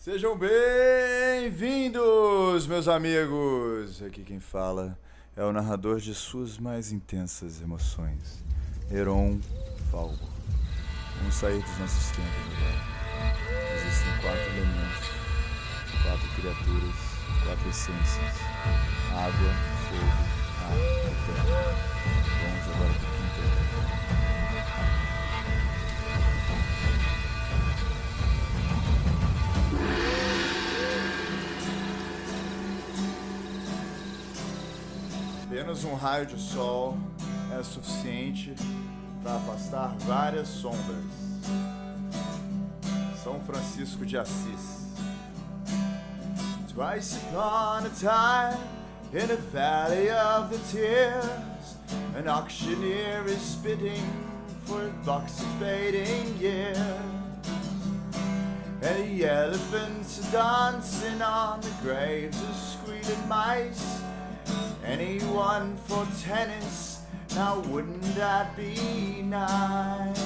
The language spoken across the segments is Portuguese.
Sejam bem-vindos, meus amigos! Aqui quem fala é o narrador de suas mais intensas emoções, Heron Falco. Vamos sair dos nossos tempos agora. Existem 4 elementos, 4 criaturas, 4 essências: água, fogo, ar e terra. Vamos agora para o quinto. Apenas um raio de sol é suficiente para afastar várias sombras. São Francisco de Assis. Twice upon a time, in the valley of the tears, an auctioneer is bidding for bucks of fading years. And the elephants are dancing on the graves of squealing mice. Anyone for tennis, now wouldn't that be nice?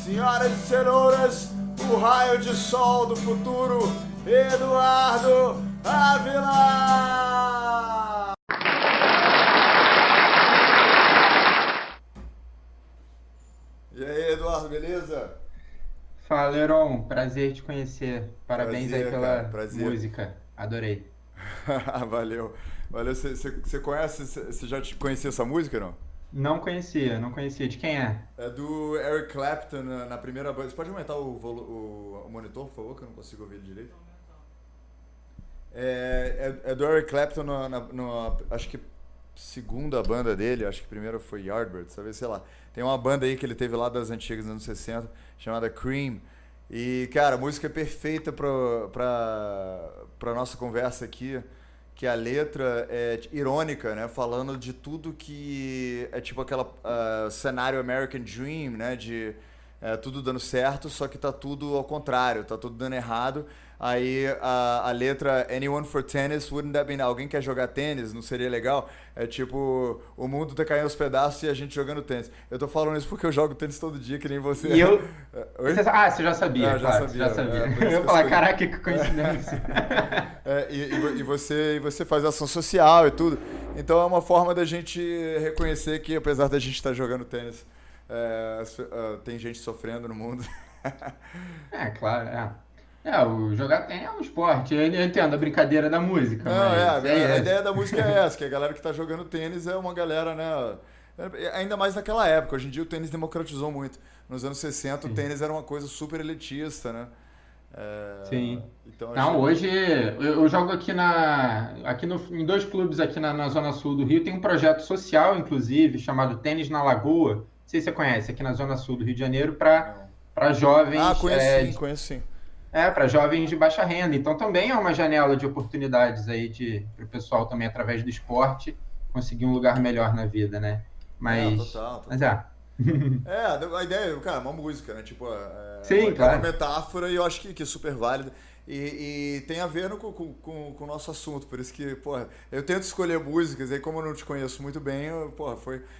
Senhoras e senhores, o raio de sol do futuro, Eduardo Ávila! E aí, Eduardo, beleza? Fala, Heron. Prazer te conhecer. Parabéns Prazer, aí cara, pela prazer. música. Adorei. Valeu. Valeu, você conhece, você já conhecia essa música, não? Não conhecia. De quem é? É do Eric Clapton na primeira banda. Você pode aumentar o monitor, por favor, que eu não consigo ouvir ele direito? É do Eric Clapton acho que segunda banda dele, acho que a primeira foi Yardbirds, talvez, sei lá. Tem uma banda aí que ele teve lá das antigas, dos anos 60, chamada Cream. E, cara, a música é perfeita pra nossa conversa aqui, que a letra é irônica, né? Falando de tudo que é tipo aquela cenário American Dream, né? De tudo dando certo, só que tá tudo ao contrário, tá tudo dando errado. Aí a letra Anyone for tennis, wouldn't that be nice? Alguém quer jogar tênis? Não seria legal? É tipo, o mundo tá caindo aos pedaços e a gente jogando tênis. Eu tô falando isso porque eu jogo tênis todo dia, que nem você. E eu. Oi? Você já sabia, Eu já claro. Você sabia. já sabia. Por Eu isso ia que eu falar, escolhi. caraca, que coincidência. E você faz ação social e tudo. Então é uma forma da gente reconhecer que, apesar da gente estar jogando tênis, tem gente sofrendo no mundo. Claro, é. O jogar tênis é um esporte. Eu entendo a brincadeira da música, Não, mas a é ideia isso. da música é essa, que a galera que tá jogando tênis é uma galera, né? Ainda mais naquela época. Hoje em dia o tênis democratizou muito. Nos anos 60 o Sim. tênis era uma coisa super elitista, né? Sim. Então Não, acho. hoje eu jogo em 2 clubes aqui na Zona Sul do Rio. Tem um projeto social, inclusive, chamado Tênis na Lagoa. Não sei se você conhece, aqui na Zona Sul do Rio de Janeiro, Não. para Ah, jovens, conheço sim, conheço sim. para jovens de baixa renda. Então também é uma janela de oportunidades aí para o pessoal também, através do esporte, conseguir um lugar melhor na vida, né? Total, Mas total. A ideia, cara, é uma música, né? Tipo, sim, é uma claro. metáfora e eu acho que é super válida. E tem a ver com o nosso assunto, por isso que, porra, eu tento escolher músicas, aí como eu não te conheço muito bem, eu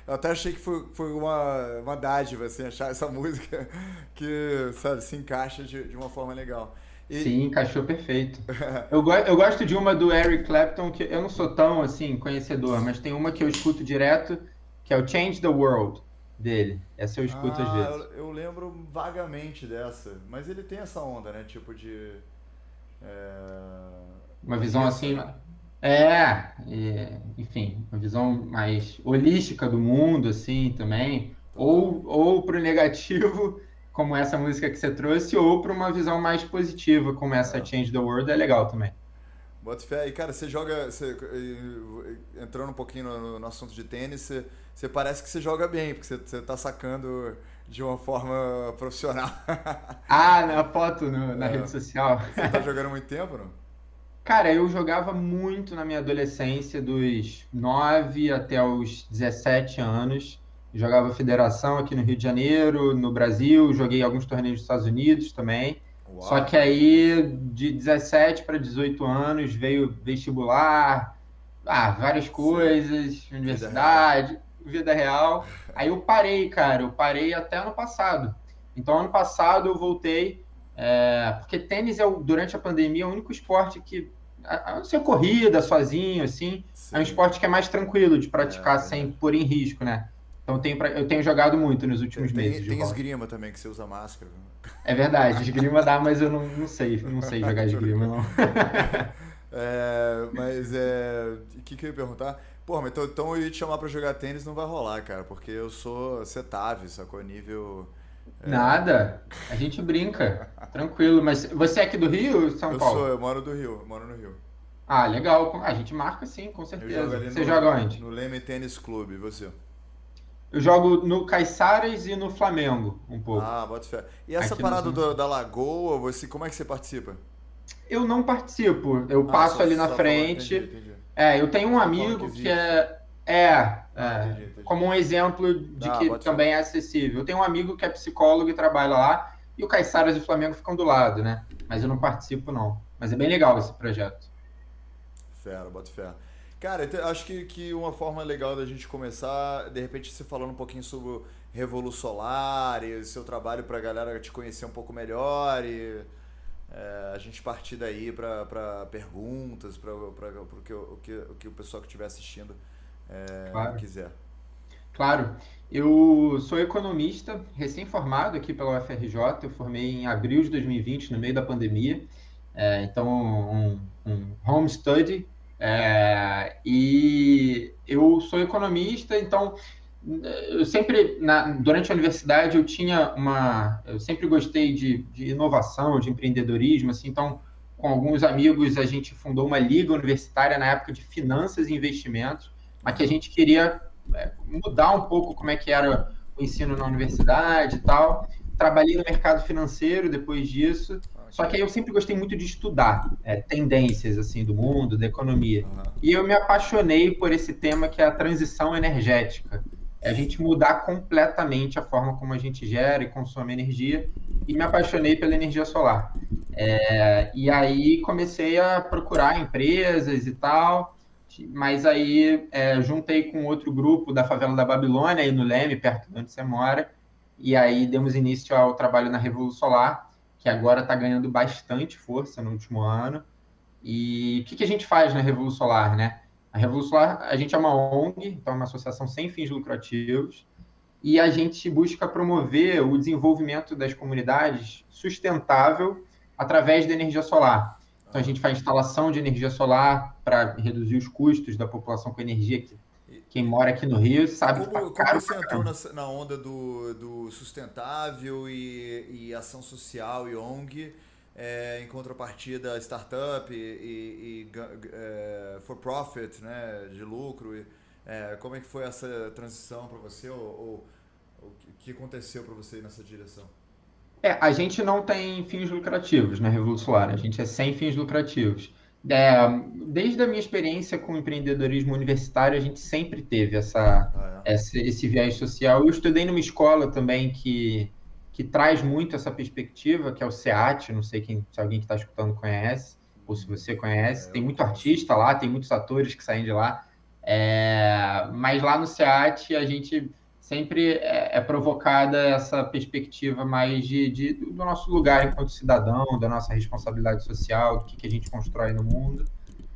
até achei que foi uma dádiva, assim, achar essa música que, sabe, se encaixa de uma forma legal. E, Sim, encaixou perfeito. Eu gosto de uma do Eric Clapton, que eu não sou tão assim conhecedor, mas tem uma que eu escuto direto, que é o Change the World dele. Essa eu escuto às vezes. eu lembro vagamente dessa, mas ele tem essa onda, né? Tipo de Uma visão humanista, assim, né? enfim, uma visão mais holística do mundo, assim, também. Total. Ou para o negativo, como essa música que você trouxe, ou para uma visão mais positiva, como essa É. Change the World, é legal também. Bota fé. E, cara, entrando um pouquinho no assunto de tênis, você parece que você joga bem, porque você tá sacando de uma forma profissional. Ah, na foto na É. rede social. Você tá jogando há muito tempo, não? Cara, eu jogava muito na minha adolescência, dos 9 até os 17 anos. Jogava federação aqui no Rio de Janeiro, no Brasil, joguei alguns torneios nos Estados Unidos também. Só Uau! que aí, de 17 para 18 anos, veio vestibular, várias Sei. coisas, Vida real. universidade, vida real. Aí eu parei, cara, eu parei até ano passado. Então, ano passado eu voltei. Porque tênis durante a pandemia, é o único esporte que, a não ser corrida, sozinho, assim, é um Sim, esporte que é mais tranquilo de é praticar sem verdade. pôr em risco, né? Então eu tenho jogado muito nos Tem, últimos tem, meses de tem volta. esgrima também, que você usa máscara. É verdade, esgrima dá, mas eu não sei jogar Tô esgrima, brincando. não. Mas o que eu ia perguntar? Pô, mas então eu ia te chamar pra jogar tênis, não vai rolar, cara, porque eu sou Cetave, sacou? Nível. Nada, a gente brinca, tranquilo. Mas você é aqui do Rio ou São Eu Paulo? moro do Rio, eu moro no Rio. Ah, legal. A gente marca sim, com Eu jogo certeza. ali Você joga onde? no Leme Tênis Clube, e você? Eu jogo no Caiçaras e no Flamengo, um pouco. Ah, bota fé. E essa Aqui no parada São. da lagoa, como é que você participa? Eu não participo, eu Ah, passo ali na só falou, entendi, frente. entendi. Eu tenho Você um tá falando que amigo que existe. Ah, entendi, entendi. como um exemplo de Ah, que bota fé. também é acessível. Eu tenho um amigo que é psicólogo e trabalha lá, e o Caiçaras e o Flamengo ficam do lado, né? Mas eu não participo, não. Mas é bem legal esse projeto. Fera, bota fé. Cara, acho que uma forma legal da gente começar, de repente, você falando um pouquinho sobre o Revolu Solar e seu trabalho pra galera te conhecer um pouco melhor e a gente partir daí pra perguntas, pro que o pessoal que estiver assistindo Claro. quiser. Claro, eu sou economista, recém-formado aqui pela UFRJ. Eu formei em abril de 2020, no meio da pandemia. Então, um home study. E eu sou economista, então eu sempre, durante a universidade, eu sempre gostei de inovação, de empreendedorismo, assim. Então, com alguns amigos, a gente fundou uma liga universitária na época de finanças e investimentos, mas que a Aham. gente queria mudar um pouco como é que era o ensino na universidade e tal. Trabalhei no mercado financeiro depois disso, Ah, que só que aí eu legal. sempre gostei muito de estudar tendências assim do mundo, da economia. Aham. E eu me apaixonei por esse tema que é a transição energética. É a gente mudar completamente a forma como a gente gera e consome energia, e me apaixonei pela energia solar. E aí comecei a procurar empresas e tal, mas aí juntei com outro grupo da favela da Babilônia, aí no Leme, perto de onde você mora, e aí demos início ao trabalho na Revolu Solar, que agora está ganhando bastante força no último ano. E o que a gente faz na Revolu Solar, né? A Revolu Solar, a gente é uma ONG, então é uma associação sem fins lucrativos, e a gente busca promover o desenvolvimento das comunidades sustentável através da energia solar. Então, a Aham. gente faz instalação de energia solar para reduzir os custos da população com energia. Que E, quem mora aqui no Rio e sabe que está como caro você pra entrou caramba. na onda do sustentável e ação social e ONG, em contrapartida a startup for profit, né, de lucro? Como é que foi essa transição para você ou o que aconteceu para você ir nessa direção? A gente não tem fins lucrativos na Revolução Aham. Solar, a gente é sem fins lucrativos. Desde a minha experiência com empreendedorismo universitário, a gente sempre teve Ah, esse viés social. Eu estudei numa escola também que traz muito essa perspectiva, que é o SEAT, não sei se alguém que está escutando conhece, ou se você conhece. Tem eu muito conheço. artista lá, tem muitos atores que saem de lá. Mas lá no SEAT, a gente sempre é provocada essa perspectiva mais do nosso lugar enquanto cidadão, da nossa responsabilidade social, do que a gente constrói no mundo.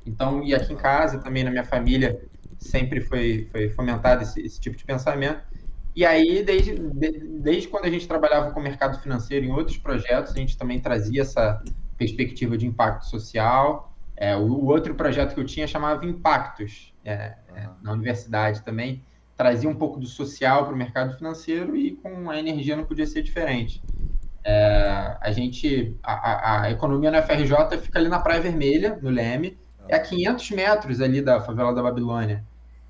Então, e aqui em Aham. casa, também na minha família, sempre foi fomentado esse tipo de pensamento. E aí, desde quando a gente trabalhava com o mercado financeiro em outros projetos, a gente também trazia essa perspectiva de impacto social. O outro projeto que eu tinha chamava Impactos, Aham. na universidade também, trazia um pouco do social para o mercado financeiro e com a energia não podia ser diferente. A economia na FRJ fica ali na Praia Vermelha, no Leme, é a Aham. 500 metros ali da favela da Babilônia.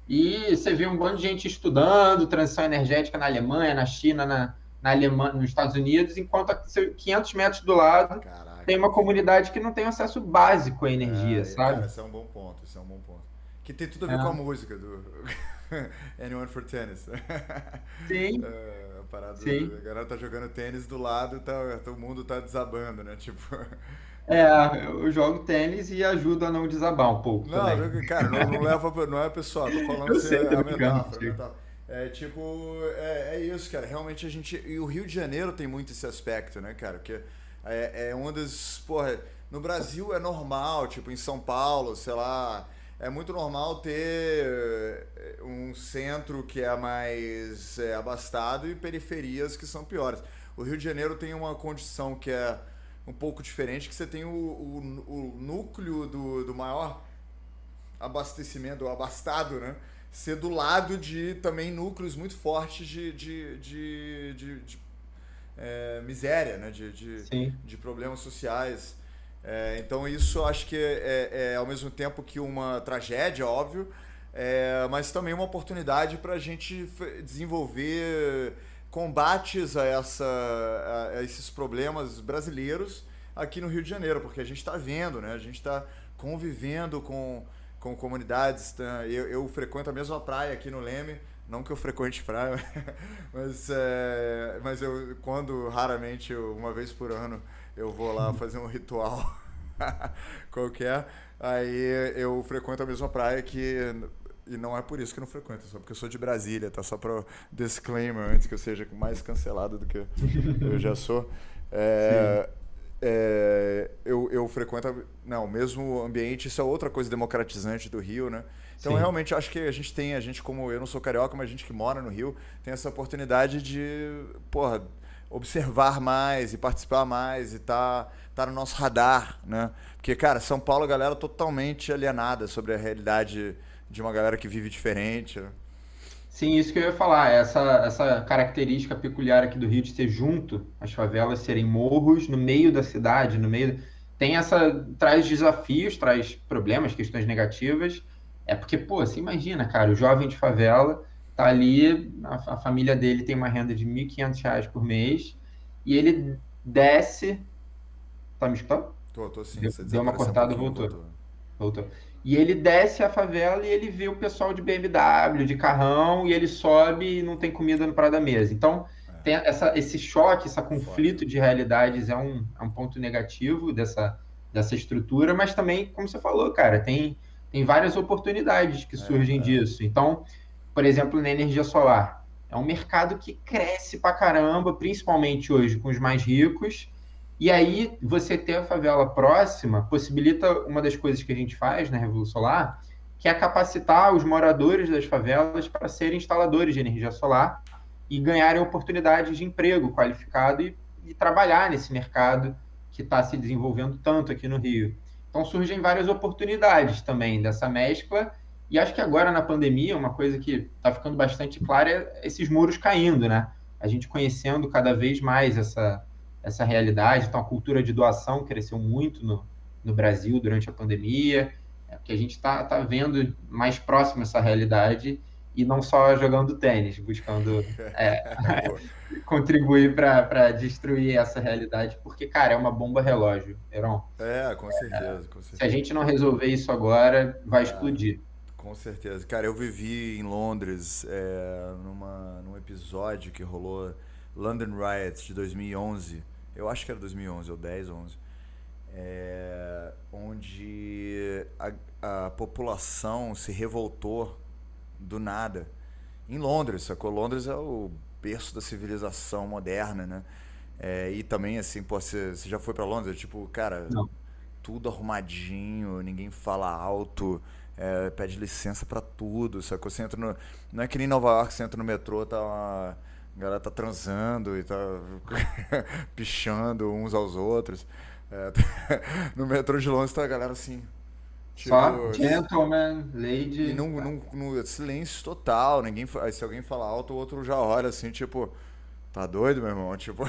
E você vê um monte de gente estudando transição energética na Alemanha, na China, na Alemanha, nos Estados Unidos, enquanto a 500 metros do lado tem Caraca, uma bicho. comunidade que não tem acesso básico à energia, Cara, sabe? esse é um bom ponto, esse é um bom ponto. Que tem tudo a ver com a É, música do Anyone for Tennis. sim, A parada, a sim. galera tá jogando tênis do lado, o mundo tá desabando, né? Tipo, Eu jogo tênis e ajudo a não desabar um pouco não, também. cara, não leva, não é pessoal, tô falando Eu assim, sei, tô a brincando metáfora, a contigo. metáfora. É tipo, é isso, cara. Realmente a gente. E o Rio de Janeiro tem muito esse aspecto, né, cara? Porque É uma das. Porra, no Brasil é normal, tipo, em São Paulo, sei lá. É muito normal ter um centro que é mais abastado e periferias que são piores. O Rio de Janeiro tem uma condição que é um pouco diferente, que você tem o núcleo do maior abastecimento, abastado, né? Ser do lado de também núcleos muito fortes de miséria, né? Sim. De problemas sociais. Então isso eu acho que é ao mesmo tempo que uma tragédia, óbvio, mas também uma oportunidade para a gente desenvolver combates a esses problemas brasileiros aqui no Rio de Janeiro, porque a gente está vendo, né? A gente está convivendo com comunidades. Tá? Eu frequento a mesma praia aqui no Leme, não que eu frequente praia, mas eu, quando raramente, uma vez por ano, eu vou lá fazer um ritual qualquer, aí eu frequento a mesma praia e não é por isso que eu não frequento, só porque eu sou de Brasília, tá? Só para disclaimer, antes que eu seja mais cancelado do que eu já sou. Sim, Eu frequento não, o mesmo ambiente, isso é outra coisa democratizante do Rio, né? Então, sim. realmente, acho que a gente como eu não sou carioca, mas a gente que mora no Rio, tem essa oportunidade de, porra, observar mais e participar mais e tá no nosso radar, né? Porque, cara, São Paulo, a galera totalmente alienada sobre a realidade de uma galera que vive diferente, né? Sim, isso que eu ia falar, essa característica peculiar aqui do Rio de ser junto, as favelas serem morros no meio da cidade, no meio. Tem traz desafios, traz problemas, questões negativas. É porque, pô, você imagina, cara, o jovem de favela tá ali, a família dele tem uma renda de R$ 1.500 por mês, e ele desce. Tá me escutando? Tô sim, Deu, você deu uma desapareceu um cortada, pouquinho, voltou. voltou. Voltou. E ele desce a favela e ele vê o pessoal de BMW, de carrão, e ele sobe e não tem comida no prato da mesa. Então, tem esse choque, esse Foda. conflito de realidades é um ponto negativo dessa estrutura, mas também, como você falou, cara, tem várias oportunidades que surgem disso. Então, por exemplo, na energia solar. É um mercado que cresce pra caramba, principalmente hoje com os mais ricos. E aí, você ter a favela próxima possibilita uma das coisas que a gente faz na Revolução Solar, que é capacitar os moradores das favelas para serem instaladores de energia solar e ganharem oportunidades de emprego qualificado e trabalhar nesse mercado que está se desenvolvendo tanto aqui no Rio. Então, surgem várias oportunidades também dessa mescla. E acho que agora, na pandemia, uma coisa que está ficando bastante clara é esses muros caindo, né? A gente conhecendo cada vez mais essa realidade. Então, a cultura de doação cresceu muito no Brasil durante a pandemia, porque a gente está vendo mais próximo essa realidade e não só jogando tênis, buscando Boa. contribuir para destruir essa realidade, porque, cara, é uma bomba relógio, Heron. Com certeza, com Se a certeza. gente não resolver isso agora, vai explodir. Com certeza. Cara, eu vivi em Londres num episódio que rolou London Riots de 2011. Eu acho que era 2011, ou 10 ou 11. Onde a população se revoltou do nada. Em Londres, sacou? Londres é o berço da civilização moderna, né? E também, assim, pô, você já foi pra Londres? Tipo, cara, Não. tudo arrumadinho, ninguém fala alto, pede licença pra tudo, sacou? Você entra no. Não é que nem Nova York, você entra no metrô, a galera tá transando e tá pichando uns aos outros. É, no metrô de Londres tá a galera assim, Só tipo. gentleman, E lady. no silêncio total, ninguém. Aí se alguém fala alto, o outro já olha assim, tipo. Tá doido, meu irmão? Tipo.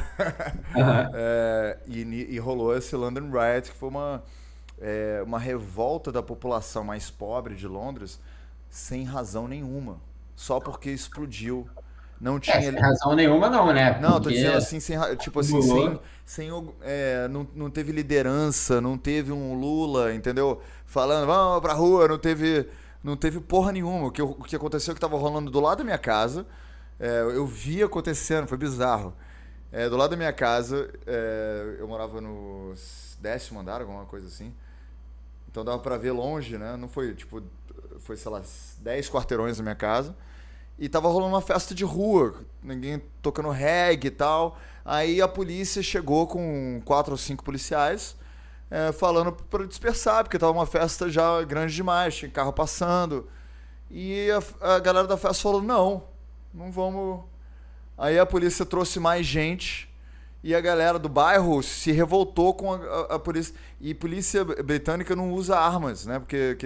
E rolou esse London Riot, que foi uma revolta da população mais pobre de Londres sem razão nenhuma. Só porque explodiu. Não Sem tinha. razão nenhuma, não, né? Não, tô Porque dizendo assim, tipo assim, acumulou. não teve liderança, não teve um Lula, entendeu? Falando, vamos pra rua, não teve porra nenhuma. O que aconteceu é que tava rolando do lado da minha casa, eu vi acontecendo, foi bizarro. Do lado da minha casa, eu morava no 10º andar, alguma coisa assim. Então dava pra ver longe, né? Não foi, tipo, foi, sei lá, 10 quarteirões da minha casa. E tava rolando uma festa de rua, ninguém tocando reggae e tal. Aí a polícia chegou com 4 ou 5 policiais, falando para dispersar, porque tava uma festa já grande demais, tinha carro passando. E a galera da festa falou: não, não vamos. Aí a polícia trouxe mais gente e a galera do bairro se revoltou com a polícia. E polícia britânica não usa armas, né? Porque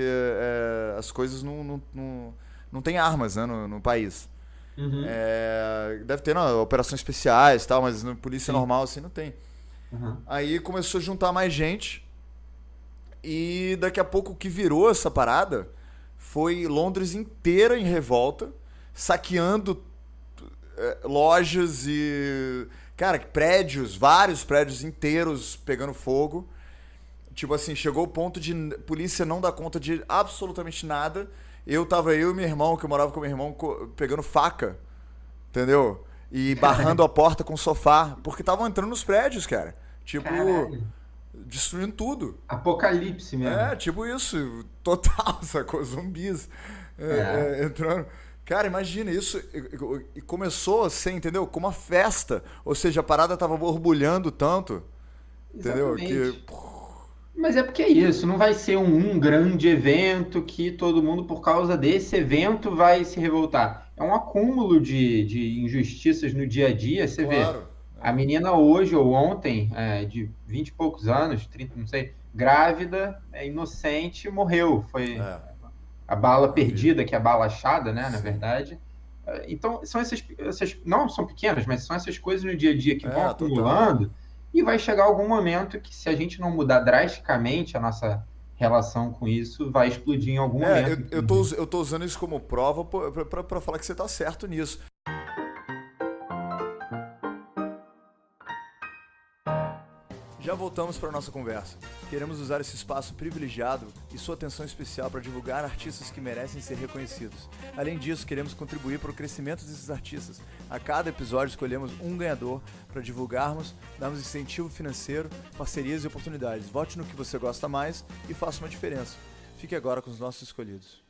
as coisas não tem armas, né, no país. Uhum. Deve ter operações especiais e tal, mas na polícia Sim. normal assim não tem. Uhum. Aí começou a juntar mais gente e daqui a pouco o que virou essa parada foi Londres inteira em revolta, saqueando lojas e, cara, prédios, vários prédios inteiros pegando fogo. Tipo assim, chegou o ponto de polícia não dar conta de absolutamente nada. Eu e meu irmão, que eu morava com meu irmão, pegando faca, entendeu? E barrando a porta com o sofá, porque estavam entrando nos prédios, cara. Tipo, Caralho. destruindo tudo. Apocalipse mesmo. Tipo isso, total, sacou? Zumbis É, entrando. Cara, imagina isso. E começou a ser, entendeu? Como uma festa. Ou seja, a parada tava borbulhando tanto, entendeu? Que. exatamente. Mas é porque é isso, não vai ser um grande evento que todo mundo, por causa desse evento, vai se revoltar. É um acúmulo de injustiças no dia a dia. Você vê, Claro. a menina hoje ou ontem, de 20 e poucos anos, 30, não sei, grávida, inocente, morreu. Foi É, a bala eu vi. perdida, que é a bala achada, né, na Sim. verdade. Então, são não são pequenas, mas são essas coisas no dia a dia que vão Total. acumulando e vai chegar algum momento que, se a gente não mudar drasticamente a nossa relação com isso, vai explodir em algum momento aqui Eu no tô, Rio. eu tô usando isso como prova pra falar que você tá certo nisso. Já voltamos para nossa conversa. Queremos usar esse espaço privilegiado e sua atenção especial para divulgar artistas que merecem ser reconhecidos. Além disso, queremos contribuir para o crescimento desses artistas. A cada episódio escolhemos um ganhador para divulgarmos, darmos incentivo financeiro, parcerias e oportunidades. Vote no que você gosta mais e faça uma diferença. Fique agora com os nossos escolhidos.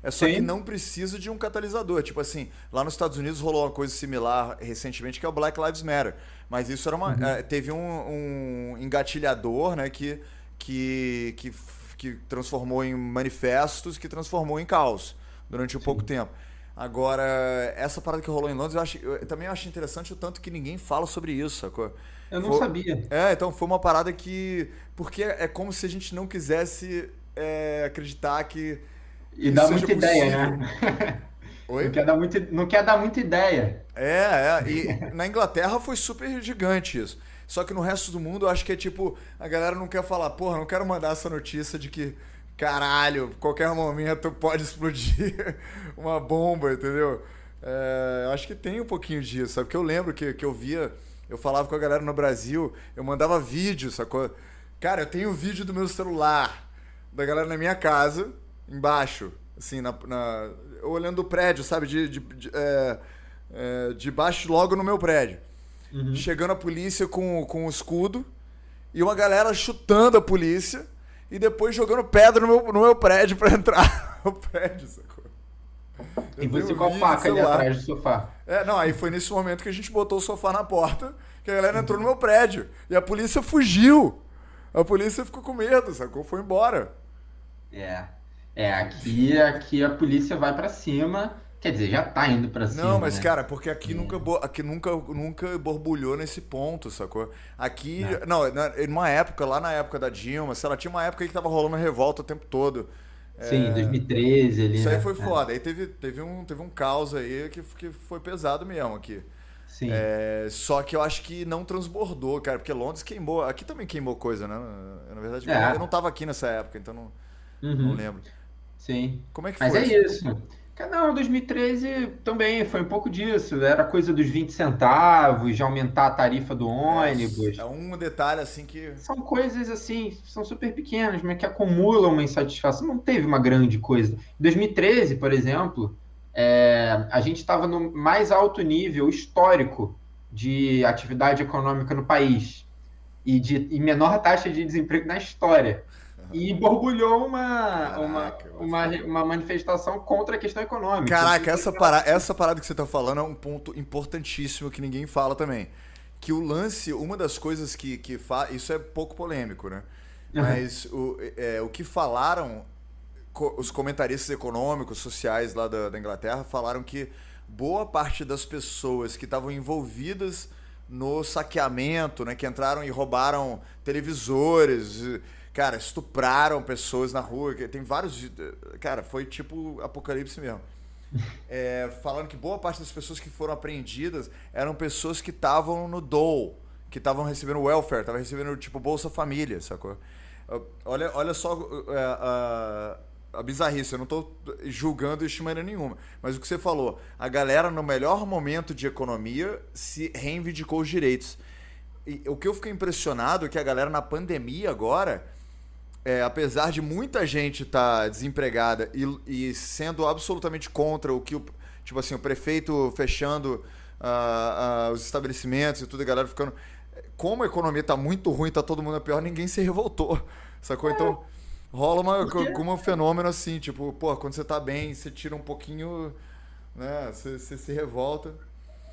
É só que Sim. não precisa de um catalisador. Tipo assim, lá nos Estados Unidos rolou uma coisa similar recentemente, que é o Black Lives Matter. Mas isso era Uhum. teve um engatilhador, né, que transformou em manifestos, que transformou em caos durante um pouco Sim. tempo. Agora, essa parada que rolou em Londres, eu também acho interessante o tanto que ninguém fala sobre isso, sacou? Eu não Foi, sabia. então foi uma parada que. Porque é como se a gente não quisesse acreditar E que isso dá seja muita ideia, possível. né? Não Oi? quer dar muito, não quer dar muita ideia. E na Inglaterra foi super gigante isso. Só que no resto do mundo eu acho que é tipo, a galera não quer falar, porra, não quero mandar essa notícia de que, caralho, qualquer momento pode explodir uma bomba, entendeu? Eu acho que tem um pouquinho disso, sabe? Porque eu lembro que eu via, eu falava com a galera no Brasil, eu mandava vídeo, sacou? Cara, eu tenho vídeo do meu celular, da galera na minha casa, embaixo, assim, olhando o prédio, sabe? De baixo logo no meu prédio. Uhum. Chegando a polícia com o escudo e uma galera chutando a polícia e depois jogando pedra no meu prédio pra entrar no prédio, sacou? E Eu tenho você um com a vídeo de faca ali celular. atrás do sofá. Não, aí foi nesse momento que a gente botou o sofá na porta, que a galera entrou no meu prédio e a polícia fugiu. A polícia ficou com medo, sacou? Foi embora. É. Aqui a polícia vai pra cima. Quer dizer, já tá indo pra Não, cima, mas né? cara, porque aqui nunca borbulhou nesse ponto, sacou? Aqui, Né? não, numa época, lá na época da Dilma, sei lá, tinha uma época aí que tava rolando revolta o tempo todo. Sim, É, 2013 ali, isso aí né? foi foda. Aí teve um caos aí que foi pesado mesmo aqui. Sim. Só que eu acho que não transbordou, cara, porque Londres queimou. Aqui também queimou coisa, né? Na verdade, eu não É. tava aqui nessa época, então não Uhum. lembro. Sim. Como é que Mas foi? é isso. Não, 2013 também foi um pouco disso. Era coisa dos 20 centavos, de aumentar a tarifa do É ônibus. um detalhe assim que. São coisas assim, são super pequenas, mas que acumulam uma insatisfação. Não teve uma grande coisa. Em 2013, por exemplo, a gente estava no mais alto nível histórico de atividade econômica no país e menor taxa de desemprego na história. E borbulhou Caraca, uma manifestação contra a questão econômica. Caraca, essa parada que você tá falando é um ponto importantíssimo que ninguém fala também. Que o lance, uma das coisas que faz. Isso é pouco polêmico, né? Aham. Mas o que falaram, os comentaristas econômicos, sociais lá da Inglaterra, falaram que boa parte das pessoas que estavam envolvidas no saqueamento, né? Que entraram e roubaram televisores, cara, estupraram pessoas na rua. Tem vários. Cara, foi tipo apocalipse mesmo. Falando que boa parte das pessoas que foram apreendidas eram pessoas que estavam no dole, que estavam recebendo welfare, estavam recebendo tipo Bolsa Família, sacou? Olha só a bizarrice, eu não tô julgando isso de maneira nenhuma, mas o que você falou, a galera no melhor momento de economia se reivindicou os direitos. E o que eu fiquei impressionado é que a galera na pandemia agora, apesar de muita gente estar desempregada e sendo absolutamente contra o que tipo assim, o prefeito fechando os estabelecimentos e tudo, a galera ficando. Como a economia tá muito ruim, tá todo mundo pior, ninguém se revoltou. Sacou? Então rola Porque um fenômeno assim, tipo, pô, quando você tá bem, você tira um pouquinho, né? Você se revolta.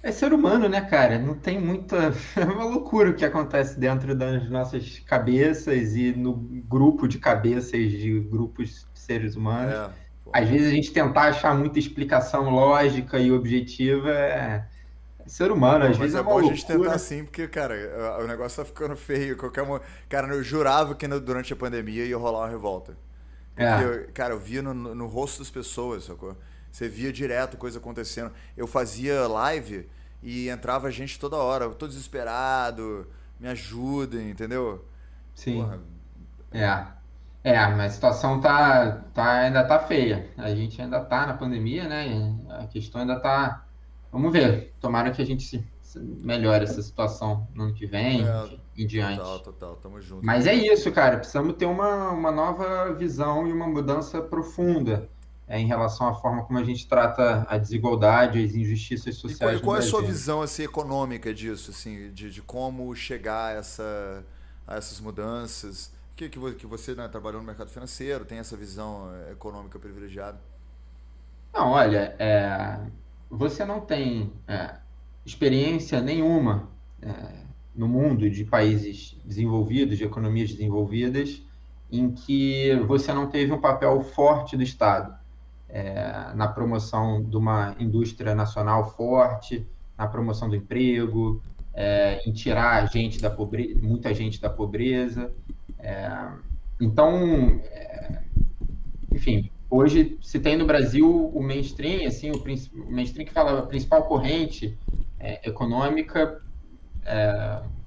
é ser humano, né, cara? Não tem muita. É uma loucura o que acontece dentro das nossas cabeças e no grupo de cabeças de grupos de seres humanos. Pô. Às vezes a gente tentar achar muita explicação lógica e objetiva é ser humano, Pô, às mas vezes é é uma bom a gente tentar loucura. assim, porque, cara, o negócio tá ficando feio. Cara, eu jurava que durante a pandemia ia rolar uma revolta. Porque, É, cara, eu via no rosto das pessoas, sacou? Você via direto coisa acontecendo. Eu fazia live e entrava gente toda hora. Eu tô desesperado, me ajudem, entendeu? sim. Porra, É. Mas a situação ainda tá feia. A gente ainda tá na pandemia, né? E a questão ainda tá. Vamos ver. Tomara que a gente se melhore essa situação no ano que vem, é, enfim, em total, diante. total. Tamo junto Mas é nessa. isso, cara. Precisamos ter uma nova visão e uma mudança profunda em relação à forma como a gente trata a desigualdade, as injustiças E sociais no qual é a sua Brasil. visão assim, econômica disso, assim, de como chegar a essas mudanças? Que você, né, trabalhou no mercado financeiro, tem essa visão econômica privilegiada. Não, olha, você não tem experiência nenhuma no mundo de países desenvolvidos, de economias desenvolvidas, em que você não teve um papel forte do Estado na promoção de uma indústria nacional forte, na promoção do emprego, em tirar a gente da muita gente da pobreza. É, então, enfim, hoje se tem no Brasil o mainstream, assim, o mainstream que fala a principal corrente econômica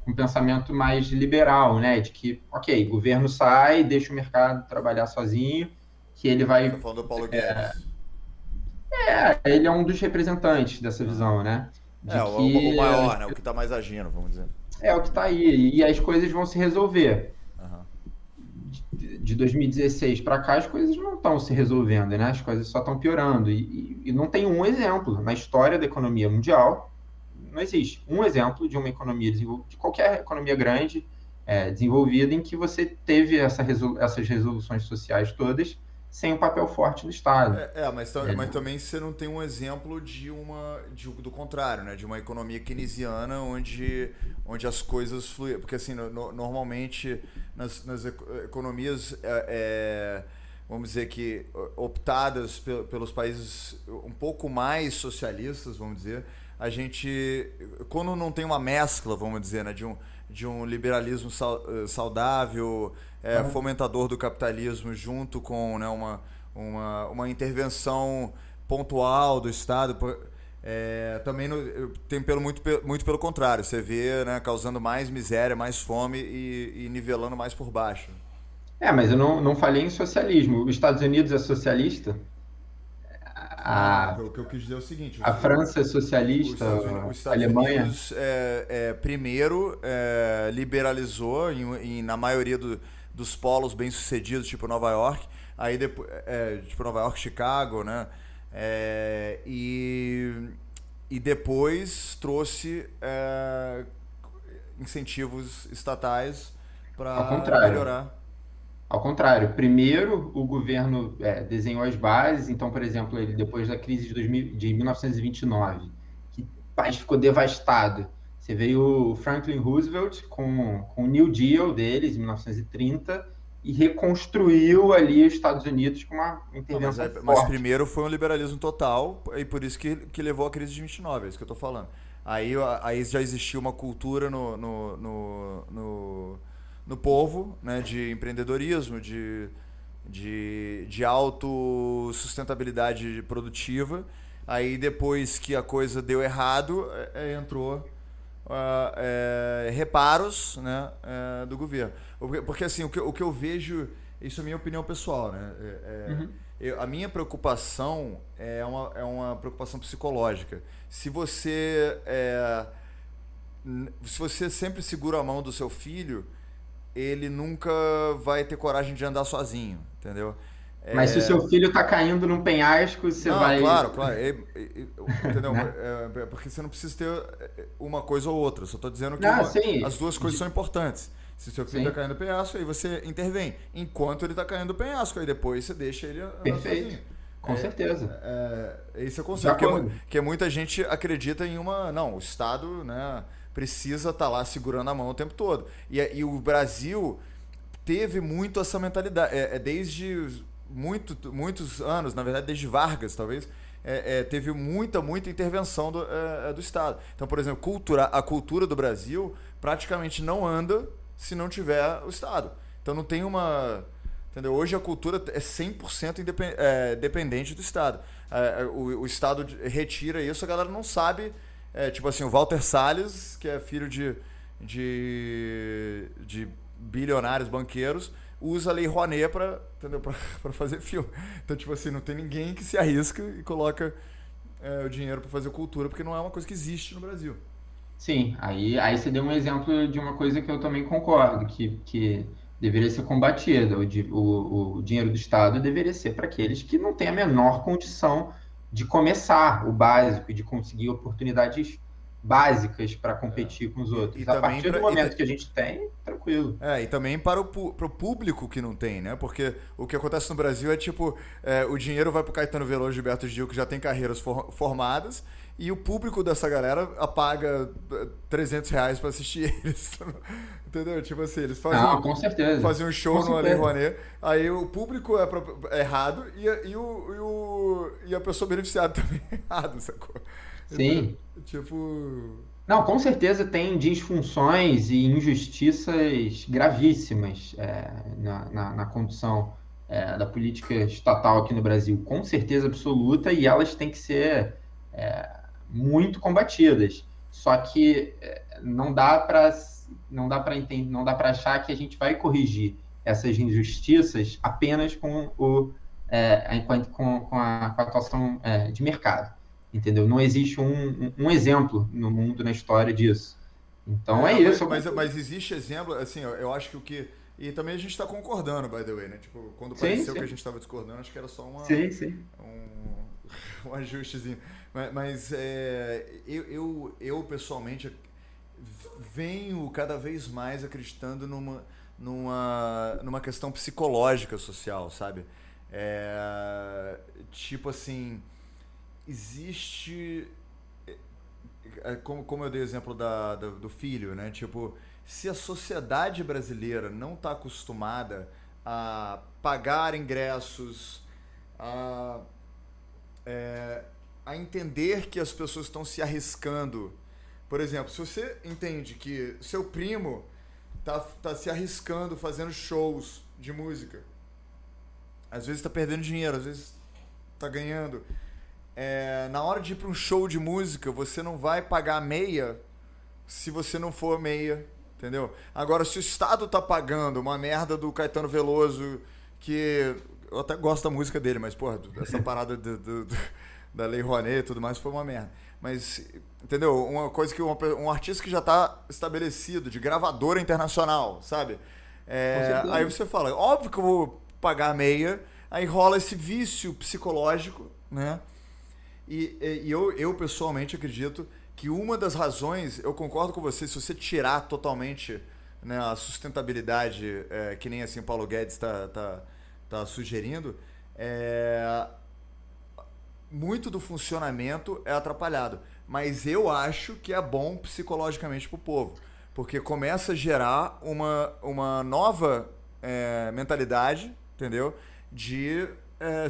com um pensamento mais liberal, né? De que, ok, o governo sai, deixa o mercado trabalhar sozinho, que ele Você tá vai. falando do Paulo Guedes. Ele é um dos representantes dessa Aham. visão, né? De É, o que maior, né? O que tá mais agindo, vamos dizer. é o que está aí, e as coisas vão se resolver. Aham. De 2016 para cá, as coisas não estão se resolvendo, né? As coisas só estão piorando. E não tem um exemplo na história da economia mundial, não existe um exemplo de uma economia desenvolvida, de qualquer economia grande, desenvolvida, em que você teve essas resoluções sociais todas sem o papel forte do Estado. Mas também você não tem um exemplo do contrário, né? De uma economia keynesiana onde as coisas fluem. Porque assim, normalmente nas economias, vamos dizer que optadas pelos países um pouco mais socialistas, vamos dizer, a gente, quando não tem uma mescla, vamos dizer, né? De um liberalismo saudável, fomentador do capitalismo junto com, né, uma intervenção pontual do Estado. Também tem muito pelo contrário. Você vê, né, causando mais miséria, mais fome e nivelando mais por baixo. Mas eu não falei em socialismo. Os Estados Unidos é socialista, Não, a, o que eu quis dizer é o seguinte: a França é socialista, Os a Estados Alemanha. Unidos primeiro liberalizou na maioria dos polos bem-sucedidos, tipo Nova York, aí depois, tipo Nova York, Chicago, né? E depois trouxe incentivos estatais Ao para contrário. melhorar. Ao contrário, primeiro o governo desenhou as bases, então, por exemplo, ele, depois da crise de, 2000, de 1929, que o país ficou devastado, você veio o Franklin Roosevelt com o New Deal deles, em 1930, e reconstruiu ali os Estados Unidos com uma Não, intervenção mas forte. primeiro foi um liberalismo total, e por isso que levou à crise de 29, é isso que eu tô falando. Aí já existia uma cultura no povo, né, de empreendedorismo, de autossustentabilidade produtiva. Aí depois que a coisa deu errado, entrou reparos, né, do governo. Porque assim, o que eu vejo, isso é minha opinião pessoal, né? Uhum. A minha preocupação é uma preocupação psicológica. Se você sempre segura a mão do seu filho, ele nunca vai ter coragem de andar sozinho, entendeu? Mas se o É, seu filho está caindo num penhasco, você não, vai, claro, claro. Entendeu? né? Porque você não precisa ter uma coisa ou outra. Só tô dizendo que Ah, sim, as duas coisas são importantes. Se seu filho tá sim, caindo do penhasco, aí você intervém. Enquanto ele tá caindo do penhasco, aí depois você deixa ele andar perfeito, sozinho. com certeza, Esse é o de conceito. acordo. Que muita gente acredita em uma. Não, o Estado, né, precisa estar lá segurando a mão o tempo todo. E o Brasil teve muito essa mentalidade. Desde muitos anos, na verdade, desde Vargas, talvez, teve muita intervenção do Estado. Então, por exemplo, a cultura do Brasil praticamente não anda se não tiver o Estado. Então não tem uma. Entendeu? Hoje a cultura é 100% dependente do Estado. O Estado retira isso, a galera não sabe. Tipo assim, o Walter Salles, que é filho de bilionários banqueiros, usa a Lei Rouanet pra fazer filme. Então, tipo assim, não tem ninguém que se arrisca e coloca o dinheiro pra fazer cultura, porque não é uma coisa que existe no Brasil. Sim, aí você deu um exemplo de uma coisa que eu também concordo, que deveria ser combatida. O dinheiro do Estado deveria ser para aqueles que não têm a menor condição de começar o básico e de conseguir oportunidades básicas para competir com os E outros. A também partir do momento que a gente tem, tranquilo. e também para pro público que não tem, né? Porque o que acontece no Brasil é tipo, o dinheiro vai pro Caetano Veloso e Gilberto Gil, que já tem carreiras formadas, e o público dessa galera paga R$ 300 para assistir eles. Entendeu? Tipo assim, eles Não, com certeza. fazem um Com show no Lei certeza. Rouanet, aí o público é errado e a pessoa beneficiada também é errado, sacou? Então, Sim. tipo. Não, com certeza tem disfunções e injustiças gravíssimas na condução da política estatal aqui no Brasil, com certeza absoluta, e elas têm que ser muito combatidas. Só que não dá para achar que a gente vai corrigir essas injustiças apenas com a atuação de mercado. Entendeu? Não existe um exemplo no mundo, na história disso. Então é Mas, isso. mas existe exemplo, assim, eu acho que o que. E também a gente está concordando, by the way, né? Tipo, quando Sim, pareceu que a sim. gente estava discordando, acho que era só Sim, sim. um ajustezinho. Mas eu pessoalmente venho cada vez mais acreditando numa questão psicológica social, sabe? Tipo assim, existe. Como eu dei o exemplo do filho, né? Tipo, se a sociedade brasileira não está acostumada a pagar ingressos, a, a entender que as pessoas estão se arriscando. Por exemplo, se você entende que seu primo tá se arriscando fazendo shows de música, às vezes está perdendo dinheiro, às vezes está ganhando. Na hora de ir para um show de música, você não vai pagar meia se você não for meia, entendeu? Agora, se o Estado tá pagando uma merda do Caetano Veloso, que eu até gosto da música dele, mas, porra, essa parada da Lei Rouanet e tudo mais foi uma merda. Mas, entendeu? Uma coisa que um artista que já tá estabelecido, de gravadora internacional, sabe? Com Aí certeza. você fala, óbvio que eu vou pagar meia, aí rola esse vício psicológico, né? E eu pessoalmente acredito que uma das razões, eu concordo com você, se você tirar totalmente, né, a sustentabilidade, que nem assim o Paulo Guedes tá sugerindo, muito do funcionamento é atrapalhado. Mas eu acho que é bom psicologicamente pro povo. Porque começa a gerar uma nova mentalidade, entendeu? De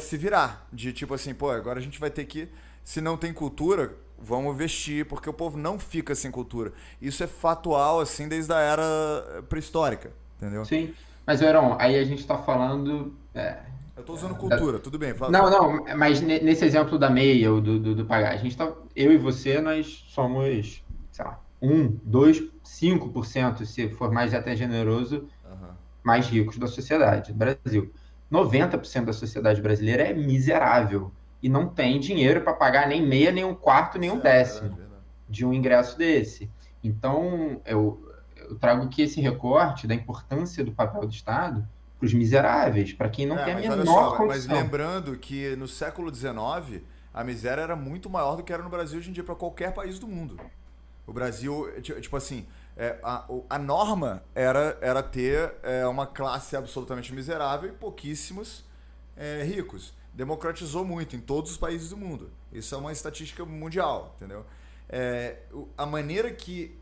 se virar. De tipo assim, pô, agora a gente vai ter que, se não tem cultura, vamos vestir, porque o povo não fica sem cultura. Isso é fatual, assim, desde a era pré-histórica, entendeu? Sim. Mas, Verão, aí a gente está falando. Eu tô usando Da- cultura, tudo bem, Não, fala. não, mas nesse exemplo da meia ou do pagar, a gente tá. Eu e você, nós somos, sei lá, 2, 5%, se for mais até generoso, Aham. mais ricos da sociedade do Brasil. 90% da sociedade brasileira é miserável e não tem dinheiro para pagar nem meia, nem um quarto, nem um Certo, verdade, décimo verdade. de um ingresso desse. Então, eu trago aqui esse recorte da importância do papel do Estado para os miseráveis, para quem não tem a Mas olha só, menor mas condição. lembrando que no século XIX a miséria era muito maior do que era no Brasil hoje em dia para qualquer país do mundo. O Brasil, tipo assim, a norma era ter uma classe absolutamente miserável e pouquíssimos ricos. Democratizou muito em todos os países do mundo. Isso é uma estatística mundial, entendeu? A maneira que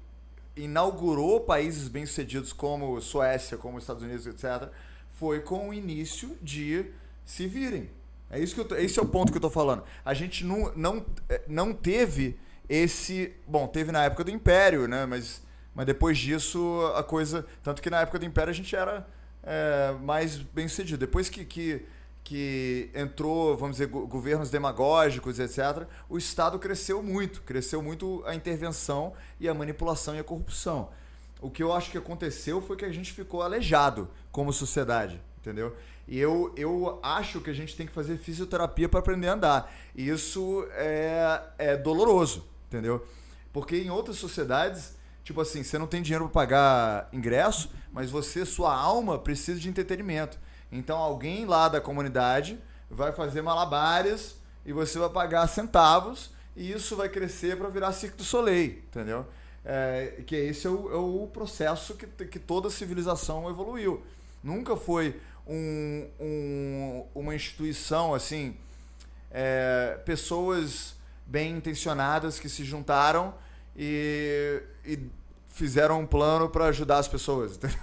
inaugurou países bem-sucedidos como Suécia, como Estados Unidos, etc., foi com o início de se virem. Esse é o ponto que eu tô falando. A gente não teve esse. Bom, teve na época do Império, né? Mas depois disso a coisa. Tanto que na época do Império a gente era mais bem sucedido. Depois que entrou, vamos dizer, governos demagógicos, etc., o Estado cresceu muito a intervenção e a manipulação e a corrupção. O que eu acho que aconteceu foi que a gente ficou aleijado como sociedade, entendeu? E eu acho que a gente tem que fazer fisioterapia para aprender a andar. E isso é doloroso, entendeu? Porque em outras sociedades, tipo assim, você não tem dinheiro para pagar ingresso, mas sua alma precisa de entretenimento. Então alguém lá da comunidade vai fazer malabares e você vai pagar centavos e isso vai crescer para virar Cirque du Soleil, entendeu? Que esse é o processo que toda civilização evoluiu. Nunca foi uma instituição assim, pessoas bem intencionadas que se juntaram e fizeram um plano para ajudar as pessoas. Entendeu?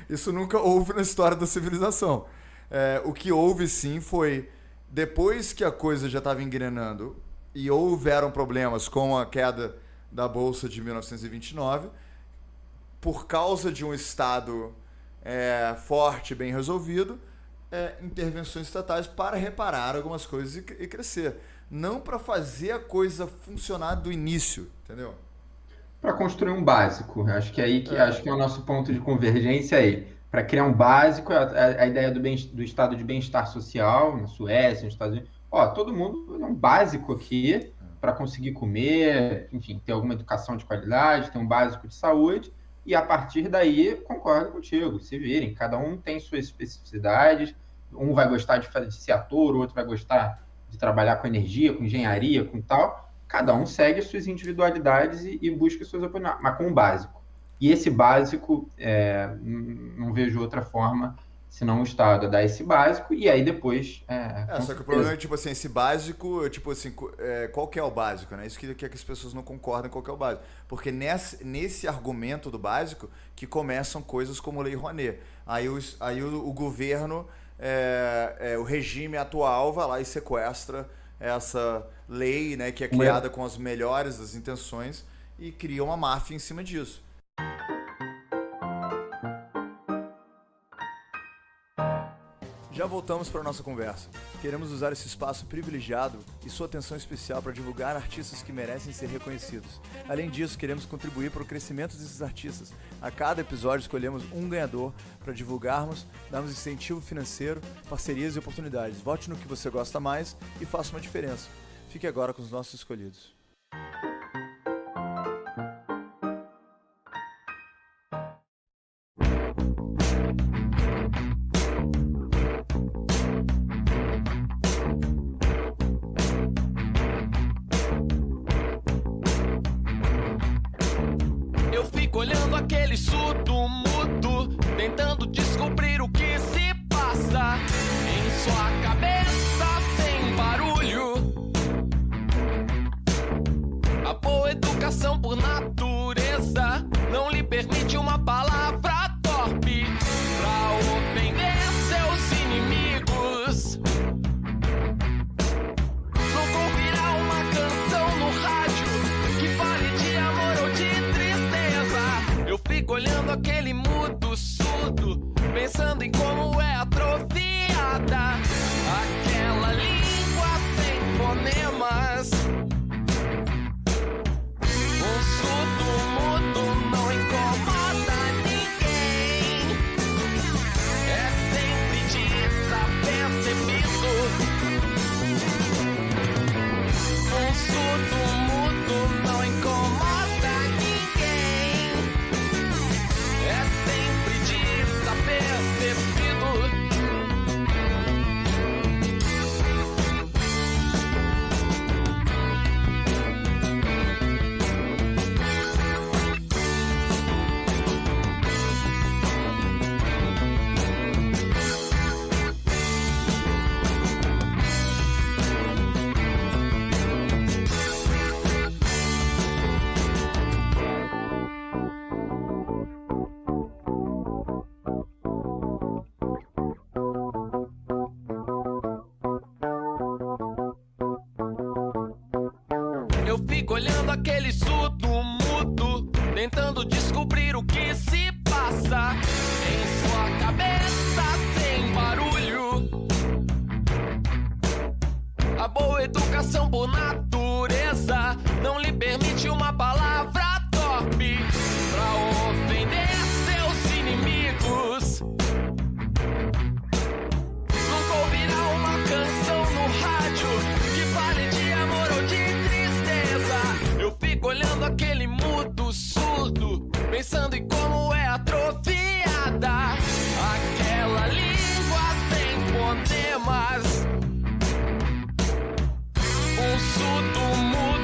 Isso nunca houve na história da civilização. O que houve sim foi, depois que a coisa já estava engrenando e houveram problemas com a queda da Bolsa de 1929, por causa de um Estado forte, bem resolvido, intervenções estatais para reparar algumas coisas e crescer. Não para fazer a coisa funcionar do início, entendeu? Para construir um básico. Acho que acho que é o nosso ponto de convergência aí. Para criar um básico, a ideia do estado de bem-estar social, na Suécia, nos Estados Unidos. Todo mundo é um básico aqui para conseguir comer, enfim, ter alguma educação de qualidade, ter um básico de saúde, e a partir daí, concordo contigo, se virem, cada um tem suas especificidades, um vai gostar de ser ator, o outro vai gostar de trabalhar com energia, com engenharia, com tal, cada um segue as suas individualidades e busca suas oportunidades, mas com o básico. E esse básico, não vejo outra forma senão o Estado a dar esse básico, e aí depois... só que o problema é, tipo assim, esse básico, tipo assim, qual que é o básico, né? Isso que as pessoas não concordam qual que é o básico. Porque nesse argumento do básico que começam coisas como Lei Rouanet. Aí o governo, o regime atual vai lá e sequestra essa lei, né, que é criada com as melhores das intenções e cria uma máfia em cima disso. Já voltamos para a nossa conversa. Queremos usar esse espaço privilegiado e sua atenção especial para divulgar artistas que merecem ser reconhecidos. Além disso, queremos contribuir para o crescimento desses artistas. A cada episódio escolhemos um ganhador para divulgarmos, darmos incentivo financeiro, parcerias e oportunidades. Vote no que você gosta mais e faça uma diferença. Fique agora com os nossos escolhidos. Olhando aquele surdo mudo, tentando descobrir o que se passa em sua cabeça sem barulho. A boa educação por natureza não lhe permite uma palavra torpe pra ofender seus inimigos. Nunca ouvirá uma canção no rádio que fale de amor ou de eu fico olhando aquele mudo surdo, pensando em como é atrofiada aquela língua sem fonemas. Um surdo mudo não incomoda ninguém, é sempre desapercebido. Um surdo mudo não incomoda. Eu fico olhando aquele surdo mudo, tentando descobrir o que se passa em sua cabeça sem barulho. A boa educação por natureza não lhe permite uma palavra torpe pra ofender seus inimigos. Nunca ouvirá uma canção no rádio que fale de amor ou de tristeza. Eu fico olhando aquele mudo surdo, pensando em como é atrofiada aquela língua sem fonemas. Um surdo mudo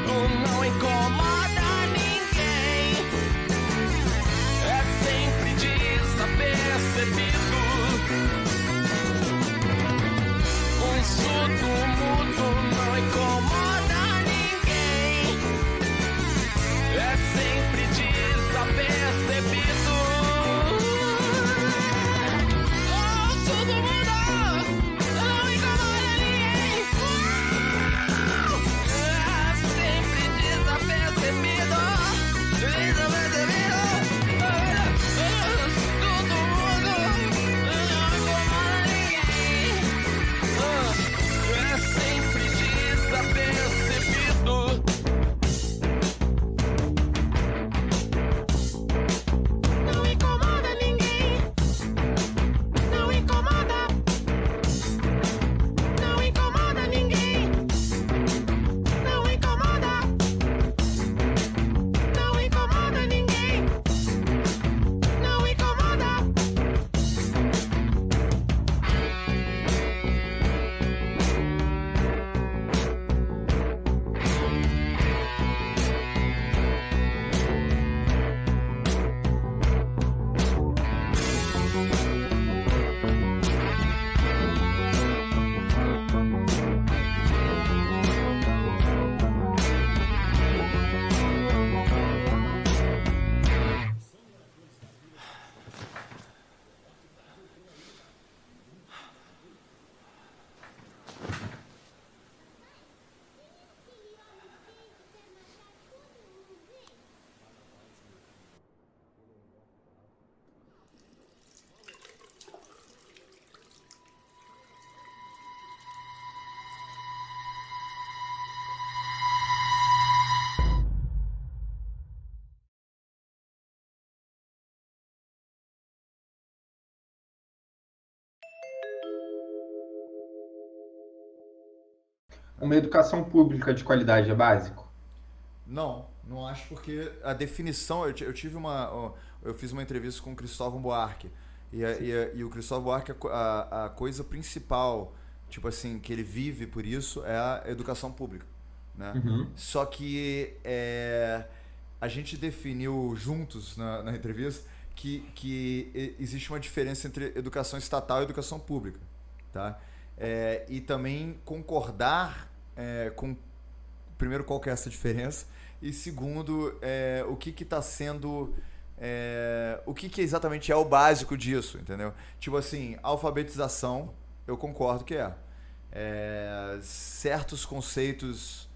Uma educação pública de qualidade é básico? Não acho porque a definição, eu fiz uma entrevista com o Cristóvão Buarque e o Cristóvão Buarque, a coisa principal, tipo assim, que ele vive por isso é a educação pública, né? Uhum. Só que a gente definiu juntos na entrevista que existe uma diferença entre educação estatal e educação pública, tá? E também concordar com, primeiro, qual que é essa diferença, e segundo, o que está sendo, o que exatamente é o básico disso, entendeu? Tipo assim, alfabetização, eu concordo que certos conceitos,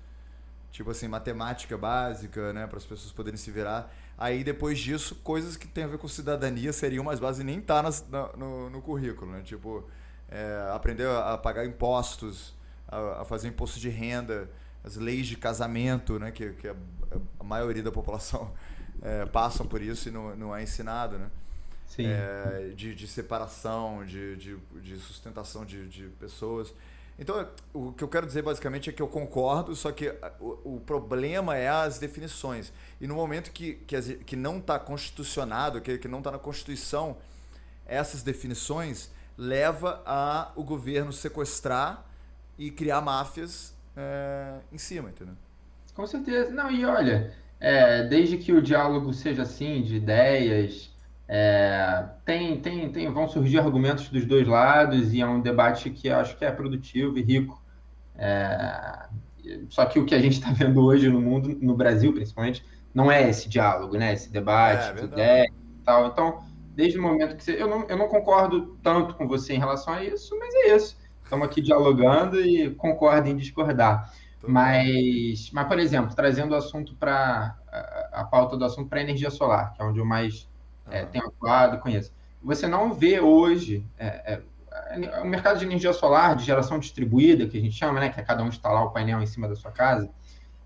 tipo assim, matemática básica, né, para as pessoas poderem se virar. Aí depois disso, coisas que tem a ver com cidadania seriam mais básicas e nem tá no currículo, né? Tipo, aprender a pagar impostos, a fazer imposto de renda, as leis de casamento, né? Que a maioria da população passam por isso e não é ensinado, né? Sim. De separação, de sustentação de pessoas. Então, o que eu quero dizer basicamente é que eu concordo, só que o problema é as definições. E no momento que não está constitucionado, que não está na Constituição, essas definições leva o governo sequestrar e criar máfias em cima, entendeu? Com certeza. Não, e olha, desde que o diálogo seja assim, de ideias, vão surgir argumentos dos dois lados e é um debate que eu acho que é produtivo e rico. Só que o que a gente está vendo hoje no mundo, no Brasil principalmente, não é esse diálogo, né? Esse debate de ideias e tal. Então, desde o momento que eu não concordo tanto com você em relação a isso, mas é isso. Estamos aqui dialogando e concordo em discordar. Mas, por exemplo, trazendo o assunto para a pauta do assunto para a energia solar, que é onde eu mais tenho atuado e conheço. Você não vê hoje o mercado de energia solar, de geração distribuída, que a gente chama, né, que é cada um instalar o painel em cima da sua casa,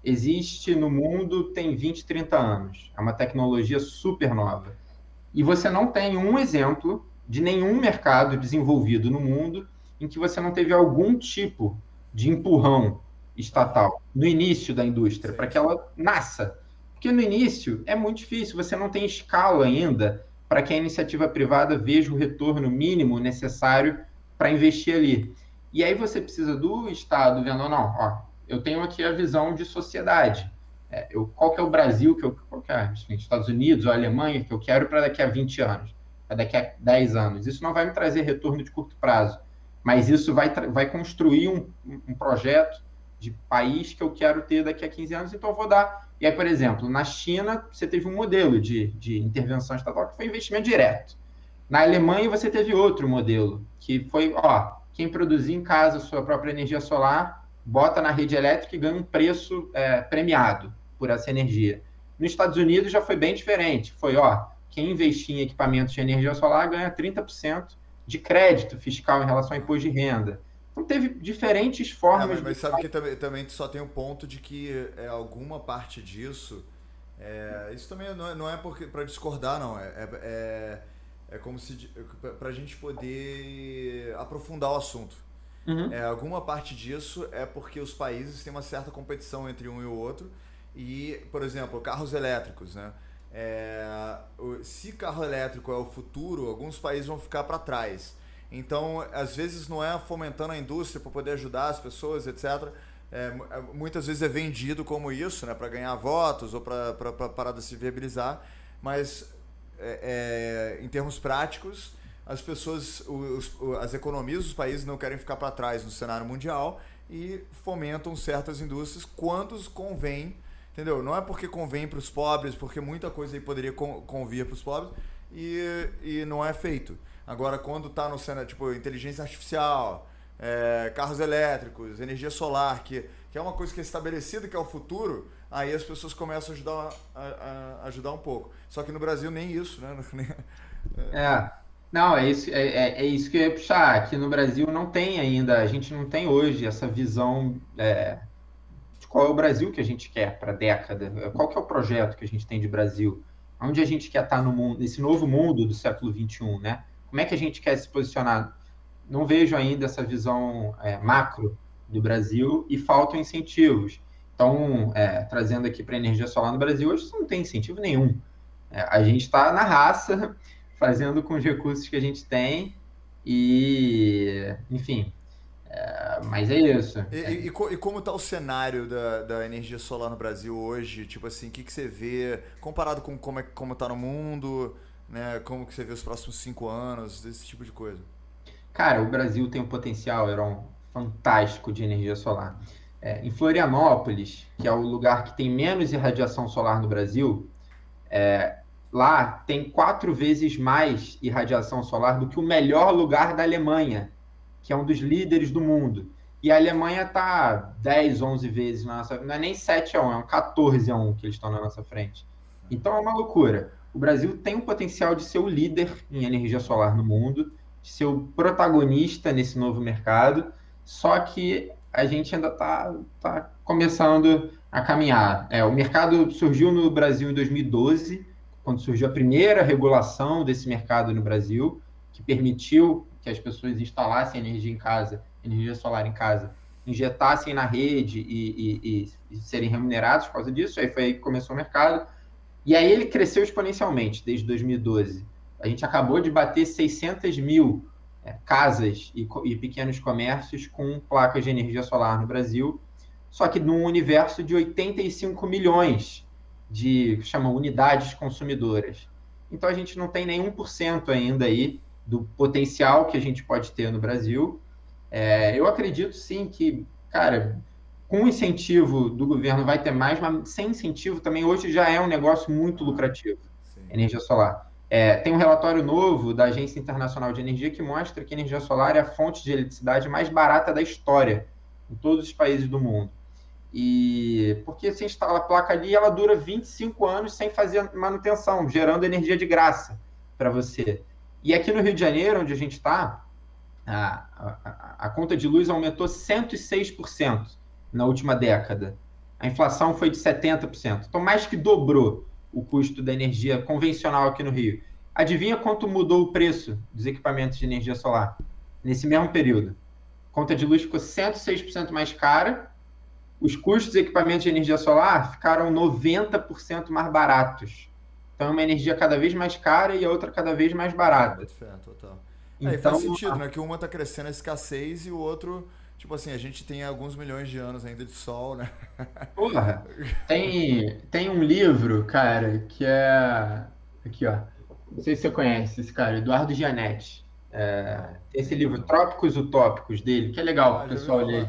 existe no mundo tem 20, 30 anos. É uma tecnologia super nova. E você não tem um exemplo de nenhum mercado desenvolvido no mundo em que você não teve algum tipo de empurrão estatal no início da indústria, para que ela nasça. Porque no início é muito difícil, você não tem escala ainda para que a iniciativa privada veja o retorno mínimo necessário para investir ali. E aí você precisa do Estado vendo, não, ó, eu tenho aqui a visão de sociedade. Qual que é o Brasil, qual que é, enfim, Estados Unidos ou Alemanha, que eu quero para daqui a 20 anos, para daqui a 10 anos. Isso não vai me trazer retorno de curto prazo, mas isso vai construir um projeto de país que eu quero ter daqui a 15 anos, então eu vou dar. E aí, por exemplo, na China, você teve um modelo de intervenção estatal que foi investimento direto. Na Alemanha, você teve outro modelo, que foi, quem produzir em casa a sua própria energia solar, bota na rede elétrica e ganha um preço premiado por essa energia. Nos Estados Unidos já foi bem diferente. Foi, quem investir em equipamentos de energia solar ganha 30% de crédito fiscal em relação ao imposto de renda. Então teve diferentes formas... Mas sabe que também só tem o ponto de que alguma parte disso... isso também não é para discordar, não. É como se... para a gente poder aprofundar o assunto. Uhum. Alguma parte disso é porque os países têm uma certa competição entre um e o outro. E, por exemplo, carros elétricos, né? Se carro elétrico é o futuro, alguns países vão ficar para trás. Então, às vezes não é fomentando a indústria para poder ajudar as pessoas, etc. Muitas vezes é vendido como isso, né, para ganhar votos ou para a parada se viabilizar. Mas, em termos práticos, as pessoas, as economias dos países não querem ficar para trás no cenário mundial e fomentam certas indústrias quando convém, entendeu? Não é porque convém para os pobres, porque muita coisa aí poderia convir para os pobres e não é feito. Agora, quando está no cenário, tipo, inteligência artificial, carros elétricos, energia solar, que é uma coisa que é estabelecida, que é o futuro, aí as pessoas começam a ajudar um pouco. Só que no Brasil nem isso, né? Não, é isso que eu ia puxar. Aqui no Brasil não tem ainda, a gente não tem hoje essa visão de qual é o Brasil que a gente quer para a década, qual que é o projeto que a gente tem de Brasil, onde a gente quer estar no mundo, nesse novo mundo do século XXI, né? Como é que a gente quer se posicionar? Não vejo ainda essa visão macro do Brasil e faltam incentivos. Então, trazendo aqui para a energia solar no Brasil, hoje não tem incentivo nenhum. A gente está na raça, fazendo com os recursos que a gente tem e, enfim, mas é isso. E como está o cenário da energia solar no Brasil hoje? Tipo assim, o que você vê comparado com como está no mundo, né? Como que você vê os próximos 5 anos, esse tipo de coisa? Cara, o Brasil tem um potencial, Heron, fantástico de energia solar. Em Florianópolis, que é o lugar que tem menos irradiação solar no Brasil, lá tem 4 vezes mais irradiação solar do que o melhor lugar da Alemanha, que é um dos líderes do mundo. E a Alemanha está 10, 11 vezes na nossa frente. Não é nem 7-1, é um 14-1 que eles estão na nossa frente. Então é uma loucura. O Brasil tem o potencial de ser o líder em energia solar no mundo, de ser o protagonista nesse novo mercado, só que a gente ainda está começando a caminhar. O mercado surgiu no Brasil em 2012, quando surgiu a primeira regulação desse mercado no Brasil, que permitiu que as pessoas instalassem energia solar em casa, injetassem na rede e serem remunerados por causa disso. Aí foi aí que começou o mercado. E aí ele cresceu exponencialmente desde 2012. A gente acabou de bater 600 mil casas e pequenos comércios com placas de energia solar no Brasil, só que num universo de 85 milhões de unidades consumidoras. Então a gente não tem nem 1% ainda aí do potencial que a gente pode ter no Brasil. Eu acredito sim que, cara, com incentivo do governo vai ter mais, mas sem incentivo também hoje já é um negócio muito lucrativo, energia solar. Tem um relatório novo da Agência Internacional de Energia que mostra que a energia solar é a fonte de eletricidade mais barata da história em todos os países do mundo. E porque você instala a placa ali, ela dura 25 anos sem fazer manutenção, gerando energia de graça para você. E aqui no Rio de Janeiro, onde a gente está, a conta de luz aumentou 106% na última década. A inflação foi de 70%. Então, mais que dobrou o custo da energia convencional aqui no Rio. Adivinha quanto mudou o preço dos equipamentos de energia solar nesse mesmo período? A conta de luz ficou 106% mais cara, os custos dos equipamentos de energia solar ficaram 90% mais baratos. Então, é uma energia cada vez mais cara e a outra cada vez mais barata. Total. Então, faz sentido, né? Que uma está crescendo a escassez e o outro... Tipo assim, a gente tem alguns milhões de anos ainda de sol, né? Porra, tem um livro, cara, que é... Aqui, ó. Não sei se você conhece esse cara, Eduardo Gianetti. Tem esse livro, Trópicos Utópicos, dele, que é legal para o pessoal ler.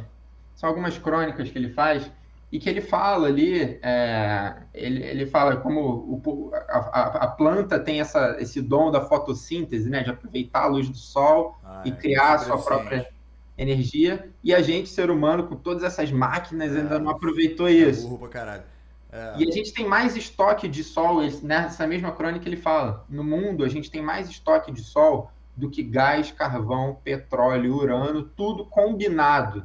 São algumas crônicas que ele faz e que ele fala ali, ele fala como a planta tem esse dom da fotossíntese, né? De aproveitar a luz do sol e criar a sua própria energia, e a gente, ser humano, com todas essas máquinas, ainda não aproveitou isso. Burro pra caralho. E a gente tem mais estoque de sol, nessa mesma crônica ele fala, no mundo a gente tem mais estoque de sol do que gás, carvão, petróleo, urânio, tudo combinado.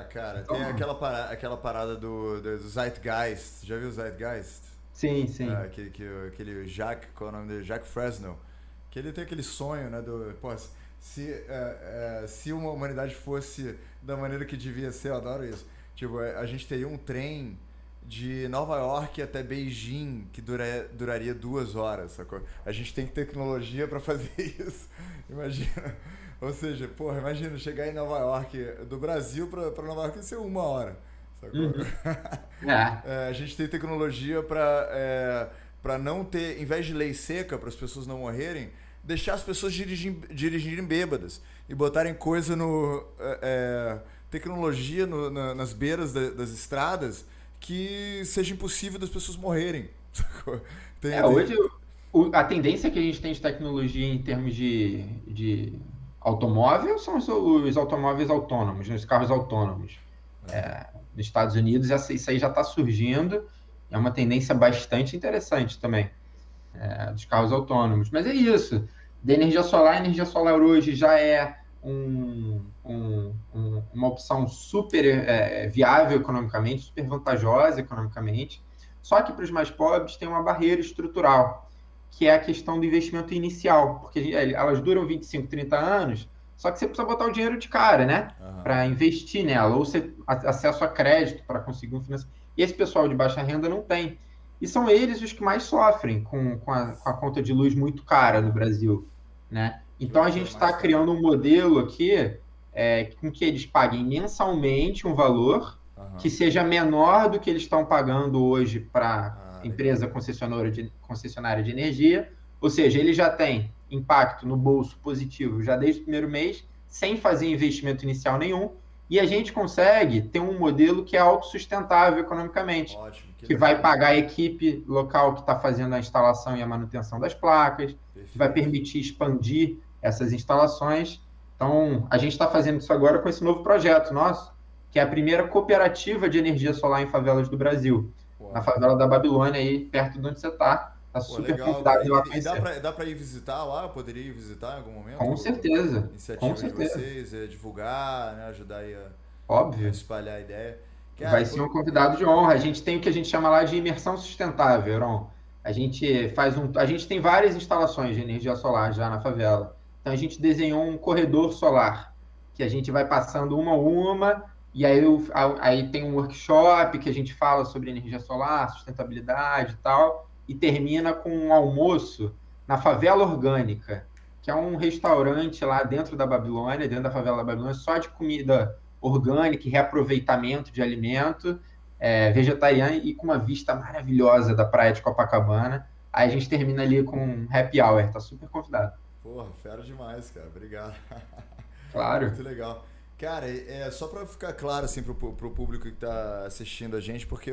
Cara, então, tem aquela parada do Zeitgeist, já viu o Zeitgeist? Sim. Aquele Jacques, qual é o nome dele? Jacques Fresno, que ele tem aquele sonho, né, se uma humanidade fosse da maneira que devia ser, eu adoro isso. Tipo, a gente teria um trem de Nova York até Beijing que duraria 2 horas, sacou? A gente tem tecnologia para fazer isso. Imagina. Ou seja, imagina chegar em Nova York, do Brasil para Nova York, ser 1 hora, sacou? A gente tem tecnologia para não ter, em vez de lei seca para as pessoas não morrerem, deixar as pessoas dirigirem bêbadas e botarem coisa tecnologia nas beiras das estradas que seja impossível das pessoas morrerem. Hoje a tendência que a gente tem de tecnologia em termos de automóvel são os automóveis autônomos, os carros autônomos. Nos Estados Unidos isso aí já está surgindo, é uma tendência bastante interessante também, dos carros autônomos. Mas é isso. Da energia solar hoje já é uma opção super viável economicamente, super vantajosa economicamente, só que para os mais pobres tem uma barreira estrutural, que é a questão do investimento inicial, porque elas duram 25, 30 anos, Só que você precisa botar o dinheiro de cara, né? Aham. Para investir nela, ou você acesso a crédito para conseguir um financiamento. E esse pessoal de baixa renda não tem. E são eles os que mais sofrem com a conta de luz muito cara no Brasil, né? Que Então a loucura, gente está mais cara. criando um modelo aqui com que eles paguem mensalmente um valor Aham. que seja menor do que eles estão pagando hoje para Ah, empresa concessionária de energia, ou seja, ele já tem impacto no bolso positivo já desde o primeiro mês, sem fazer investimento inicial nenhum, e a gente consegue ter um modelo que é autossustentável economicamente, ótimo, que que vai legal. pagar a equipe local que está fazendo a instalação e a manutenção das placas, que vai Perfeito. permitir expandir essas instalações. Então, a gente está fazendo isso agora com esse novo projeto nosso, que é a primeira cooperativa de energia solar em favelas do Brasil, na Uau. favela da Babilônia, aí perto de onde você está. Está Pô, super legal, convidado cara. a ir lá E conhecer. dá pra ir visitar lá? Eu poderia ir visitar em algum Com momento? certeza, com Iniciativa de certeza. vocês, divulgar, né? Ajudar aí a Óbvio. espalhar a ideia. Cara, Vai ser um convidado de honra. A gente tem o que a gente chama lá de imersão sustentável, Heron. A gente tem várias instalações de energia solar já na favela. Então a gente desenhou um corredor solar que a gente vai passando uma a uma e aí tem um workshop que a gente fala sobre energia solar, sustentabilidade e tal, e termina com um almoço na Favela Orgânica, que é um restaurante lá dentro da Babilônia, dentro da favela da Babilônia, só de comida orgânica e reaproveitamento de alimento, vegetariano e com uma vista maravilhosa da praia de Copacabana. Aí a gente termina ali com um happy hour, tá super convidado. porra, fera demais, cara. Obrigado. Claro. Muito legal. Cara, só pra ficar claro assim pro público que tá assistindo a gente, porque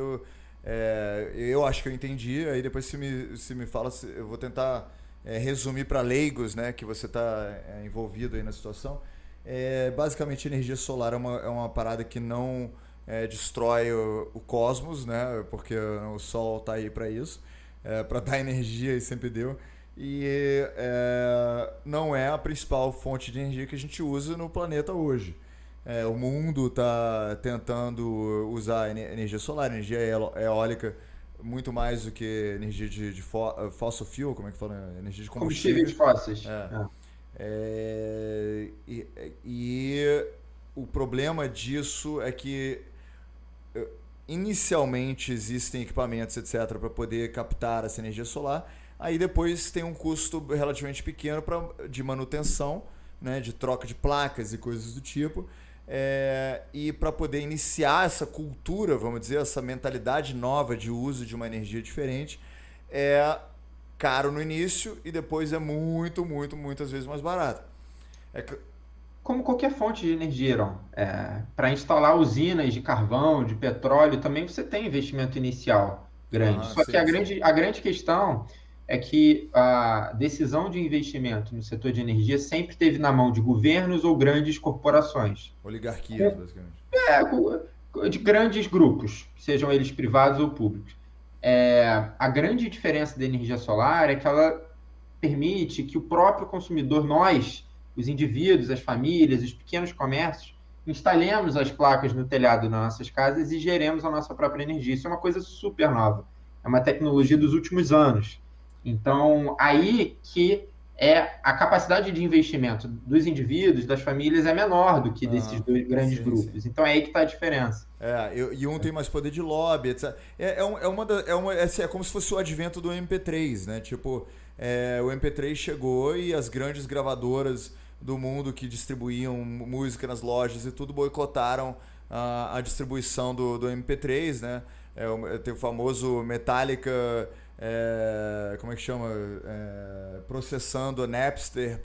eu acho que eu entendi, aí depois se me fala, eu vou tentar resumir para leigos, né, que você tá envolvido aí na situação. Basicamente, energia solar é uma parada que não destrói o cosmos, né, porque o Sol tá aí para isso, para dar energia e sempre deu. E não é a principal fonte de energia que a gente usa no planeta hoje. O mundo está tentando usar energia solar, energia eólica, muito mais do que energia de fossil fuel, como é que fala? Energia de Combustíveis combustível. fósseis. E o problema disso é que inicialmente existem equipamentos, etc., para poder captar essa energia solar. Aí depois tem um custo relativamente pequeno de manutenção, né, de troca de placas e coisas do tipo. E para poder iniciar essa cultura, vamos dizer, essa mentalidade nova de uso de uma energia diferente, é caro no início e depois é muitas vezes mais barato. Como qualquer fonte de energia, Heron. Para instalar usinas de carvão, de petróleo, também você tem investimento inicial grande. Só que Sim, sim. a grande questão é que a decisão de investimento no setor de energia sempre teve na mão de governos ou grandes corporações. Oligarquias, basicamente. De grandes grupos, sejam eles privados ou públicos. A grande diferença da energia solar é que ela permite que o próprio consumidor, nós, os indivíduos, as famílias, os pequenos comércios, instalemos as placas no telhado das nossas casas e geremos a nossa própria energia. Isso é uma coisa super nova. É uma tecnologia dos últimos anos. Então, aí que a capacidade de investimento dos indivíduos, das famílias, é menor do que desses dois grandes grupos. Sim. Então, é aí que está a diferença. E um tem mais poder de lobby, etc. É como se fosse o advento do MP3, né? Tipo, o MP3 chegou e as grandes gravadoras do mundo que distribuíam música nas lojas e tudo boicotaram a distribuição do MP3, né? Tem o famoso Metallica, como é que chama? Processando a Napster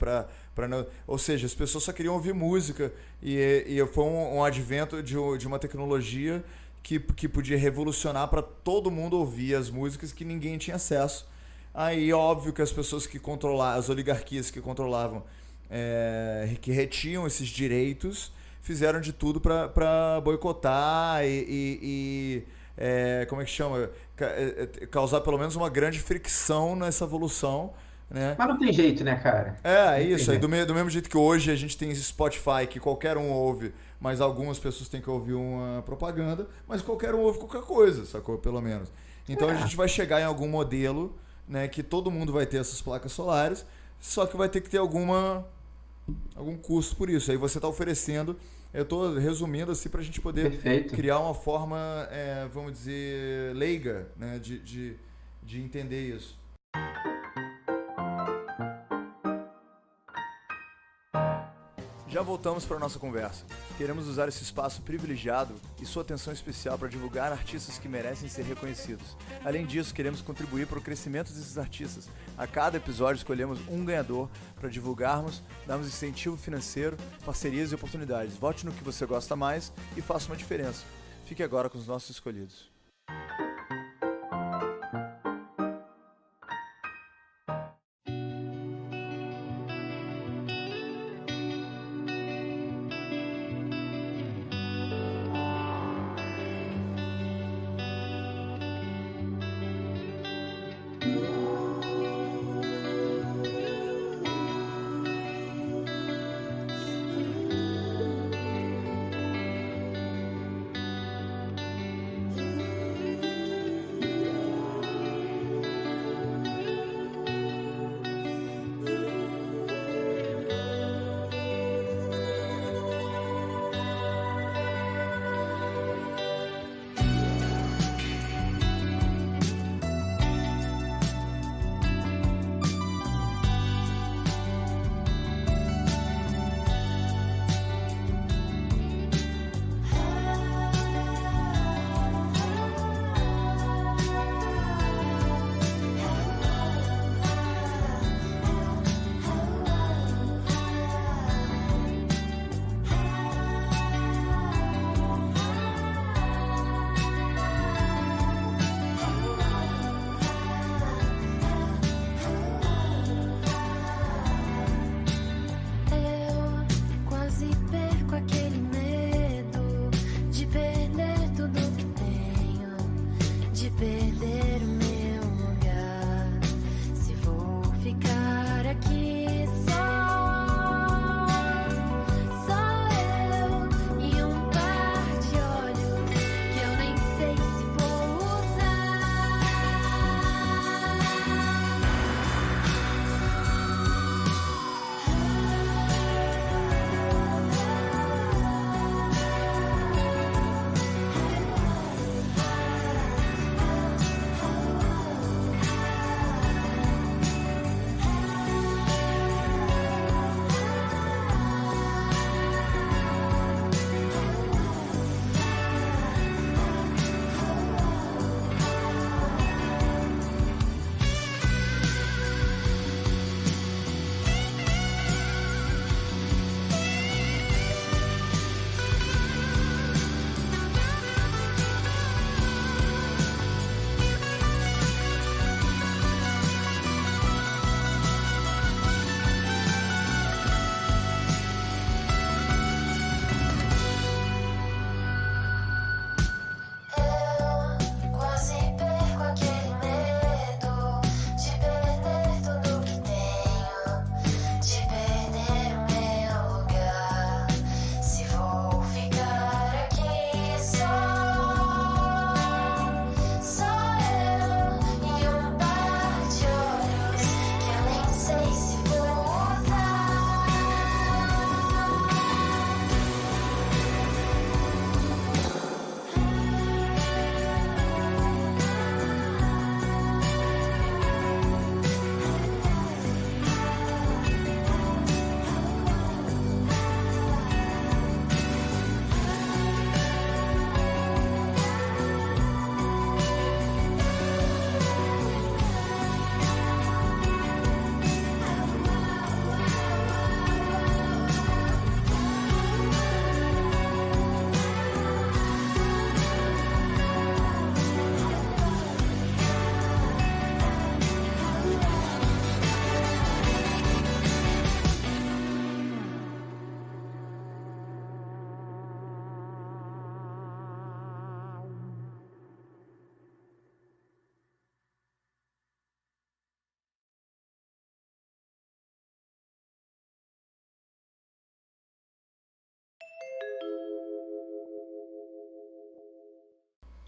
ou seja, as pessoas só queriam ouvir música e foi um advento de uma tecnologia que podia revolucionar para todo mundo ouvir as músicas que ninguém tinha acesso. Aí óbvio que as pessoas que controlavam, as oligarquias que controlavam, que retinham esses direitos, fizeram de tudo para boicotar como é que chama? Causar pelo menos uma grande fricção nessa evolução, né? Mas não tem jeito, né, cara? Isso. Aí do mesmo jeito que hoje a gente tem Spotify, que qualquer um ouve, mas algumas pessoas têm que ouvir uma propaganda, mas qualquer um ouve qualquer coisa, sacou? Pelo menos. Então a gente vai chegar em algum modelo, né, que todo mundo vai ter essas placas solares, só que vai ter que ter alguma algum custo por isso. Aí você está oferecendo, eu estou resumindo assim para a gente poder Perfeito. criar uma forma, vamos dizer, leiga, né, de entender isso. Já voltamos para a nossa conversa. Queremos usar esse espaço privilegiado e sua atenção especial para divulgar artistas que merecem ser reconhecidos. Além disso, queremos contribuir para o crescimento desses artistas. A cada episódio escolhemos um ganhador para divulgarmos, darmos incentivo financeiro, parcerias e oportunidades. Vote no que você gosta mais e faça uma diferença. Fique agora com os nossos escolhidos.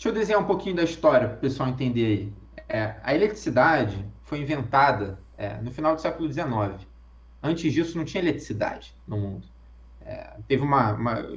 Deixa eu desenhar um pouquinho da história para o pessoal entender aí. A eletricidade foi inventada no final do século XIX. Antes disso, não tinha eletricidade no mundo. Teve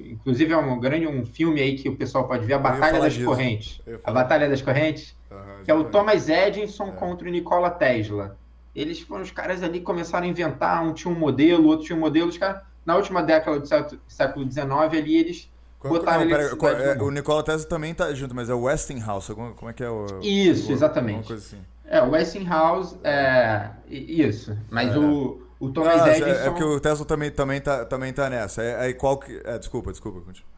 inclusive um filme aí que o pessoal pode ver, A Batalha das Correntes. A Batalha das Correntes, que é o Thomas Edison contra o Nikola Tesla. Eles foram os caras ali que começaram a inventar, um tinha um modelo, o outro tinha um modelo. Os caras, na última década do século XIX, ali eles botaram eletricidade. O Nikola Tesla também tá junto, mas é o Westinghouse, como é que é o... Isso, exatamente. Coisa assim. O Westinghouse, isso. Mas o Thomas Edison... É porque o Tesla também tá nessa. Aí qual que... Desculpa, continua.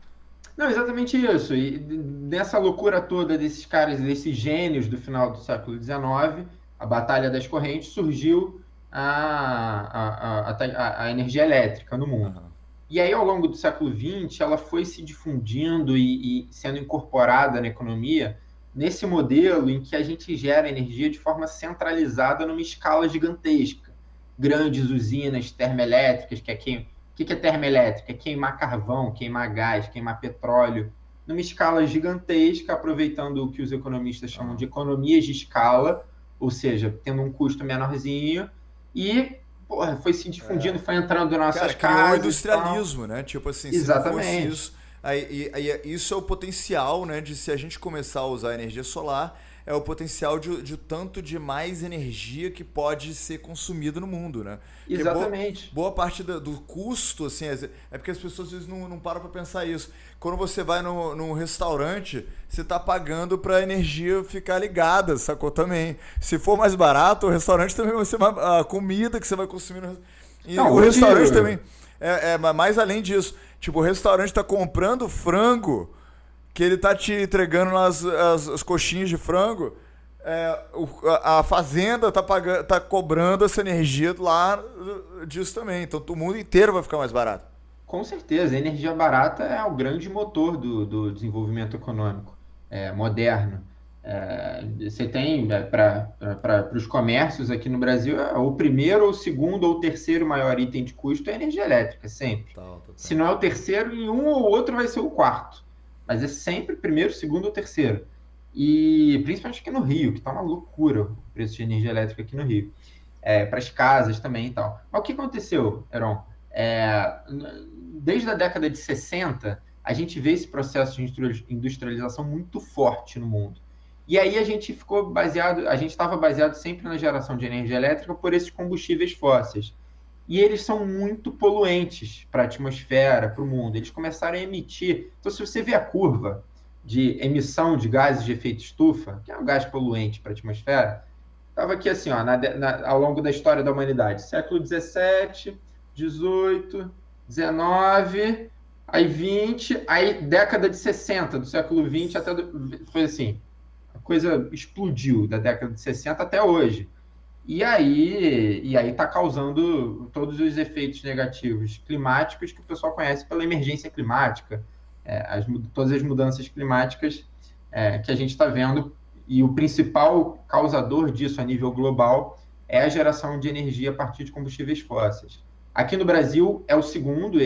Não, exatamente isso. E dessa loucura toda desses caras, desses gênios do final do século XIX, a Batalha das Correntes, surgiu a energia elétrica no mundo. Uhum. E aí, ao longo do século XX, ela foi se difundindo e sendo incorporada na economia nesse modelo em que a gente gera energia de forma centralizada numa escala gigantesca. Grandes usinas termoelétricas, o que é termoelétrica? É queimar carvão, queimar gás, queimar petróleo, numa escala gigantesca, aproveitando o que os economistas chamam de economias de escala, ou seja, tendo um custo menorzinho, e foi se difundindo, foi entrando nas nossas casas. Criou o industrialismo, né? Tipo assim, exatamente. Se não fosse isso, aí isso é o potencial, né? De se a gente começar a usar energia solar, é o potencial de tanto de mais energia que pode ser consumido no mundo, né? Exatamente. Boa parte do custo, assim, é porque as pessoas às vezes não param para pensar isso. Quando você vai num restaurante, você tá pagando para a energia ficar ligada, sacou? Também. Se for mais barato, o restaurante também vai ser a comida que você vai consumir e o restaurante também é mais além disso. Tipo, o restaurante tá comprando frango que ele tá te entregando as coxinhas de frango, a fazenda tá cobrando essa energia lá disso também. Então o mundo inteiro vai ficar mais barato. Com certeza, a energia barata é o grande motor do desenvolvimento econômico moderno. Você tem, para os comércios aqui no Brasil, o primeiro, ou o segundo, ou o terceiro maior item de custo é a energia elétrica, sempre. Se não é o terceiro, em um ou outro vai ser o quarto. Mas é sempre primeiro, segundo ou terceiro. E principalmente aqui no Rio, que está uma loucura o preço de energia elétrica aqui no Rio. Para as casas também e tal. Mas o que aconteceu, Heron? Desde a década de 60, a gente vê esse processo de industrialização muito forte no mundo. E aí a gente estava baseado sempre na geração de energia elétrica por esses combustíveis fósseis. E eles são muito poluentes para a atmosfera, para o mundo. Eles começaram a emitir... Então, se você vê a curva de emissão de gases de efeito estufa, que é um gás poluente para a atmosfera, estava aqui assim, ao longo da história da humanidade. Século 17, 18, 19, aí 20, aí década de 60, do século 20 até... Foi assim, a coisa explodiu da década de 60 até hoje. E aí está causando todos os efeitos negativos climáticos que o pessoal conhece pela emergência climática, todas as mudanças climáticas que a gente está vendo. E o principal causador disso a nível global é a geração de energia a partir de combustíveis fósseis. Aqui no Brasil é o segundo,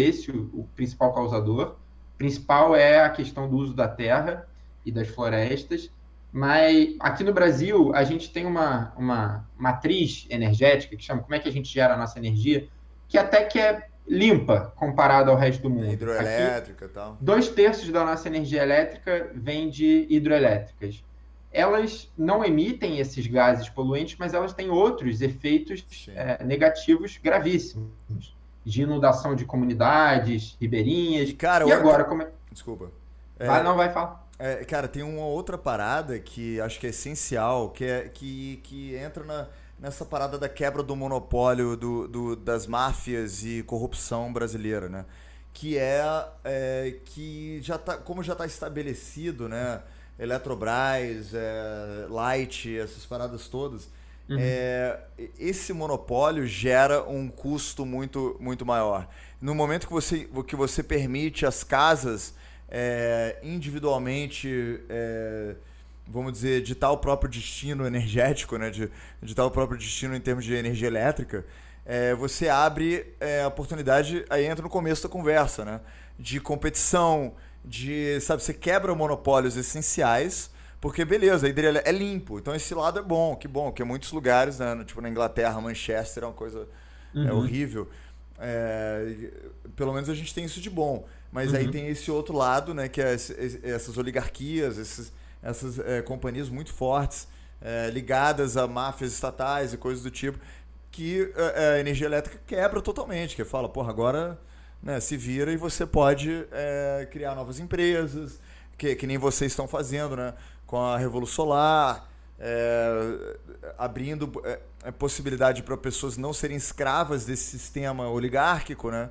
o principal causador. O principal é a questão do uso da terra e das florestas. Mas aqui no Brasil, a gente tem uma matriz energética, que chama como é que a gente gera a nossa energia, que até que é limpa comparado ao resto do mundo. Hidroelétrica e tal. 2/3 da nossa energia elétrica vem de hidroelétricas. Elas não emitem esses gases poluentes, mas elas têm outros efeitos negativos gravíssimos, de inundação de comunidades ribeirinhas. Agora, como é... Desculpa. Vai falar. Cara, tem uma outra parada que acho que é essencial, que entra nessa parada da quebra do monopólio das máfias e corrupção brasileira, né? Que que como já está estabelecido, né? Eletrobras, Light, essas paradas todas, esse monopólio gera um custo muito, muito maior. No momento que você permite as casas individualmente, vamos dizer, ditar o próprio destino energético, né? Ditar o próprio destino em termos de energia elétrica, você abre a oportunidade, aí entra no começo da conversa, né? De competição, você quebra monopólios essenciais, porque beleza, a hidrelétrica é limpo, então esse lado é bom, que muitos lugares, né? Tipo na Inglaterra, Manchester é uma coisa é Uhum. horrível. Pelo menos a gente tem isso de bom. Mas aí tem esse outro lado, né, que é essas oligarquias, essas companhias muito fortes, ligadas a máfias estatais e coisas do tipo, que a energia elétrica quebra totalmente, que fala, porra, agora, né, se vira e você pode criar novas empresas, que nem vocês estão fazendo, né, com a Revolução Solar, abrindo possibilidade para pessoas não serem escravas desse sistema oligárquico, né?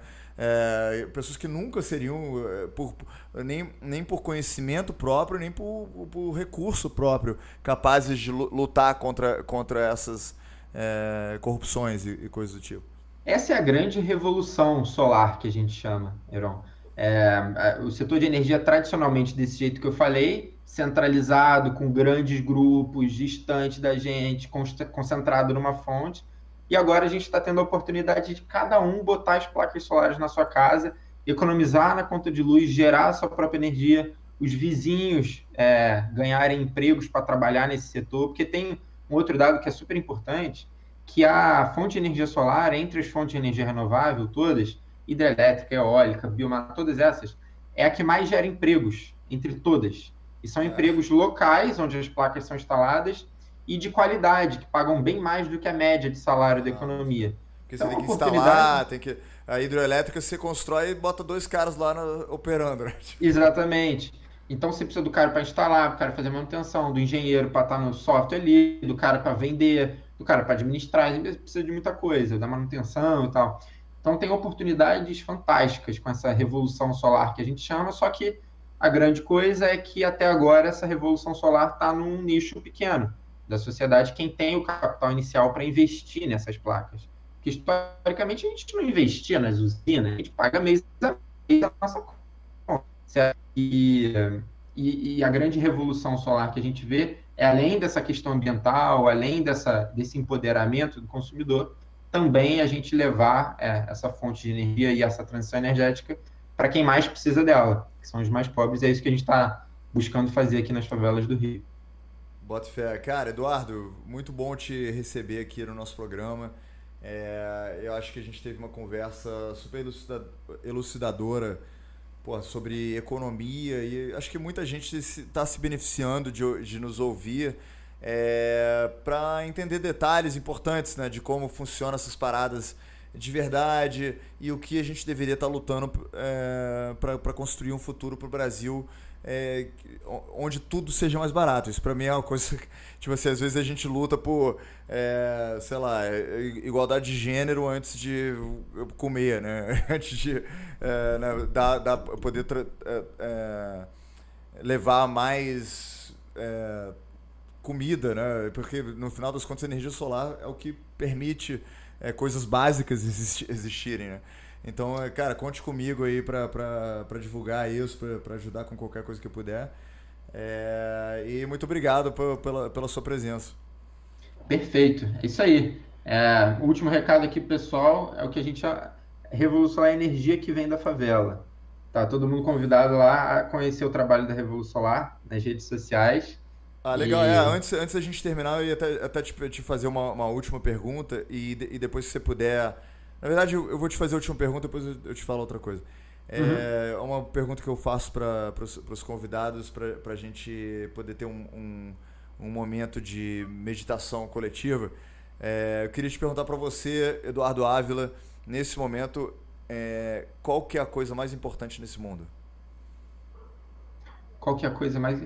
Pessoas que nunca seriam, nem por conhecimento próprio, nem por recurso próprio, capazes de lutar contra essas corrupções e coisas do tipo. Essa é a grande revolução solar que a gente chama, Heron. O setor de energia tradicionalmente desse jeito que eu falei, centralizado, com grandes grupos, distante da gente, concentrado numa fonte. E agora a gente está tendo a oportunidade de cada um botar as placas solares na sua casa, economizar na conta de luz, gerar a sua própria energia, os vizinhos ganharem empregos para trabalhar nesse setor, porque tem um outro dado que é super importante, que a fonte de energia solar, entre as fontes de energia renovável todas, hidrelétrica, eólica, biomassa, todas essas, é a que mais gera empregos entre todas. E são empregos locais, onde as placas são instaladas, e de qualidade, que pagam bem mais do que a média de salário da economia. Porque Então, você é tem uma que instalar, a hidrelétrica você constrói e bota 2 caras lá operando, né? Exatamente. Então você precisa do cara para instalar, do cara fazer manutenção, do engenheiro para estar no software ali, do cara para vender, do cara para administrar, precisa de muita coisa, da manutenção e tal. Então tem oportunidades fantásticas com essa revolução solar que a gente chama, só que a grande coisa é que até agora essa revolução solar está num nicho pequeno da sociedade, quem tem o capital inicial para investir nessas placas. Porque historicamente a gente não investia nas usinas, a gente paga mês a mês a nossa conta. E a grande revolução solar que a gente vê é, além dessa questão ambiental, além desse empoderamento do consumidor, também a gente levar essa fonte de energia e essa transição energética para quem mais precisa dela, que são os mais pobres, e é isso que a gente está buscando fazer aqui nas favelas do Rio. Bota fé. Cara, Eduardo, muito bom te receber aqui no nosso programa. Eu acho que a gente teve uma conversa super elucidadora, pô, sobre economia, e acho que muita gente está se beneficiando de nos ouvir para entender detalhes importantes, né, de como funcionam essas paradas de verdade e o que a gente deveria estar lutando para construir um futuro para o Brasil, onde tudo seja mais barato. Isso para mim é uma coisa que, tipo assim, às vezes a gente luta por, sei lá, igualdade de gênero antes de comer, né? Antes de né, poder levar mais comida, né? Porque no final das contas a energia solar é o que permite coisas básicas existirem, né? Então, cara, conte comigo aí pra divulgar isso, pra ajudar com qualquer coisa que eu puder. E muito obrigado pela sua presença. Perfeito, é isso aí. O último recado aqui, pessoal, é o que a gente Revolução é a energia que vem da favela. Tá todo mundo convidado lá a conhecer o trabalho da Revolução Solar nas redes sociais. Ah, legal. Antes da gente terminar, eu ia até te fazer uma última pergunta e depois se você puder... Na verdade, eu vou te fazer a última pergunta, depois eu te falo outra coisa. Uma pergunta que eu faço para os convidados, para a gente poder ter um momento de meditação coletiva. Eu queria te perguntar para você, Eduardo Ávila, nesse momento, qual que é a coisa mais importante nesse mundo? Qual que é a coisa mais...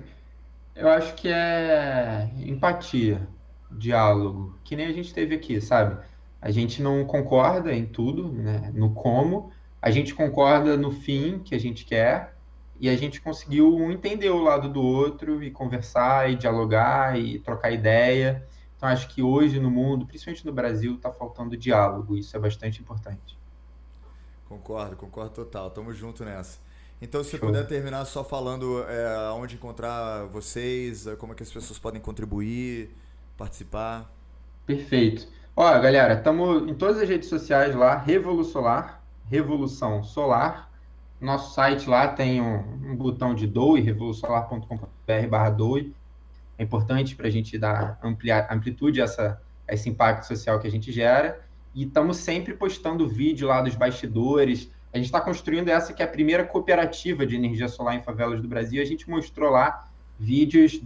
Eu acho que é empatia, diálogo, que nem a gente teve aqui, sabe? A gente não concorda em tudo, né? No como, a gente concorda no fim que a gente quer, e a gente conseguiu um entender o lado do outro e conversar e dialogar e trocar ideia. Então acho que hoje no mundo, principalmente no Brasil, está faltando diálogo, isso é bastante importante. Concordo total. Tamo junto nessa. Então, se você Show. puder terminar só falando onde encontrar vocês, como é que as pessoas podem contribuir, participar. Perfeito. Ó, galera, estamos em todas as redes sociais lá, Revolusolar, Revolução Solar. Nosso site lá tem um botão de doe, revolusolar.com.br/doe. É importante para a gente dar amplitude a esse impacto social que a gente gera. e estamos sempre postando vídeo lá dos bastidores. A gente está construindo essa que é a primeira cooperativa de energia solar em favelas do Brasil. A gente mostrou lá vídeos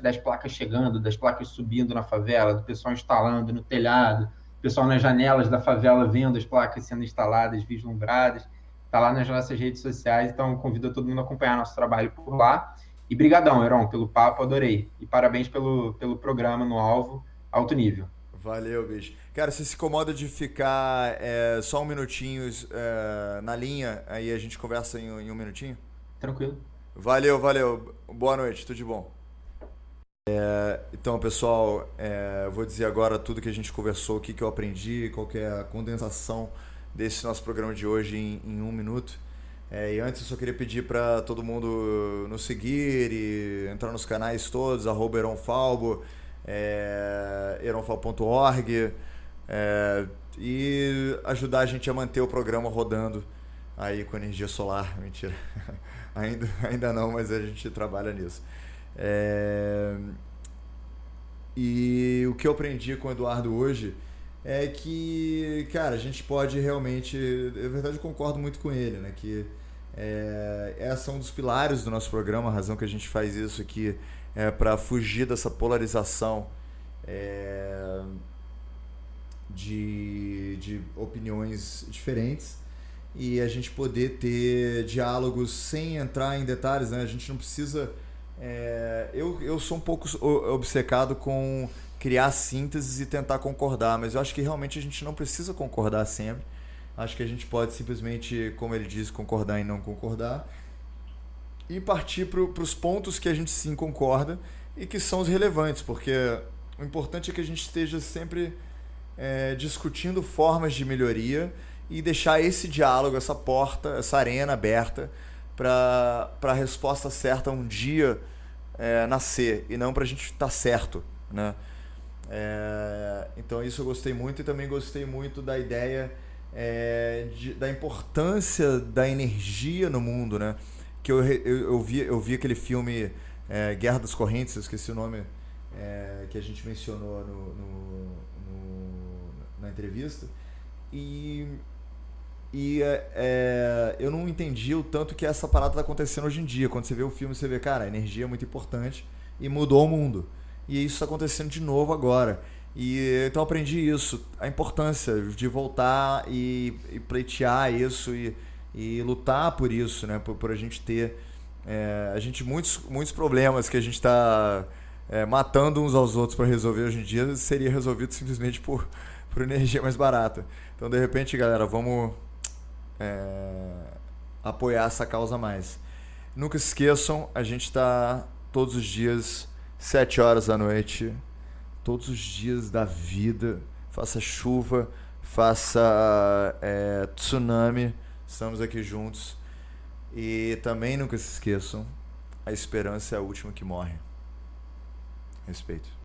das placas chegando, das placas subindo na favela, do pessoal instalando no telhado, o pessoal nas janelas da favela vendo as placas sendo instaladas, vislumbradas. Está lá nas nossas redes sociais, então convido todo mundo a acompanhar nosso trabalho por lá. E brigadão, Heron, pelo papo, adorei. E parabéns pelo programa no Alvo, alto nível. Valeu, bicho. Cara, você se incomoda de ficar só um minutinho na linha, aí a gente conversa em um minutinho? Tranquilo. Valeu, valeu. Boa noite, tudo de bom. Então, pessoal, eu vou dizer agora tudo que a gente conversou, o que eu aprendi, qual que é a condensação desse nosso programa de hoje em um minuto. E antes eu só queria pedir para todo mundo nos seguir e entrar nos canais todos, @EronFalbo, eronfalbo.org, e ajudar a gente a manter o programa rodando aí com energia solar. Mentira, ainda não, mas a gente trabalha nisso. E o que eu aprendi com o Eduardo hoje é que, cara, a gente pode realmente... Na verdade, eu concordo muito com ele, né? Que essa é um dos pilares do nosso programa, a razão que a gente faz isso aqui é para fugir dessa polarização de opiniões diferentes e a gente poder ter diálogos sem entrar em detalhes, né? A gente não precisa... eu sou um pouco obcecado com criar sínteses e tentar concordar, mas eu acho que realmente a gente não precisa concordar sempre. Acho que a gente pode simplesmente, como ele diz, concordar e não concordar e partir para os pontos que a gente sim concorda e que são os relevantes, porque o importante é que a gente esteja sempre discutindo formas de melhoria e deixar esse diálogo, essa porta, essa arena aberta para a resposta certa um dia nascer e não para a gente estar certo, né? Então isso eu gostei muito e também gostei muito da ideia da importância da energia no mundo, né? Que eu vi aquele filme Guerra das Correntes, eu esqueci o nome, que a gente mencionou na entrevista, e eu não entendi o tanto que essa parada está acontecendo hoje em dia. Quando você vê o filme, você vê, cara, a energia é muito importante e mudou o mundo. E isso está acontecendo de novo agora. E então eu aprendi isso, a importância de voltar e pleitear isso e lutar por isso, né? Por a gente ter muitos problemas que a gente está matando uns aos outros para resolver hoje em dia seria resolvido simplesmente por energia mais barata. Então, de repente, galera, vamos apoiar essa causa mais. Nunca se esqueçam, a gente está todos os dias 7 horas da noite, todos os dias da vida, faça chuva, faça tsunami, estamos aqui juntos. E também nunca se esqueçam, a esperança é a última que morre. Respeito.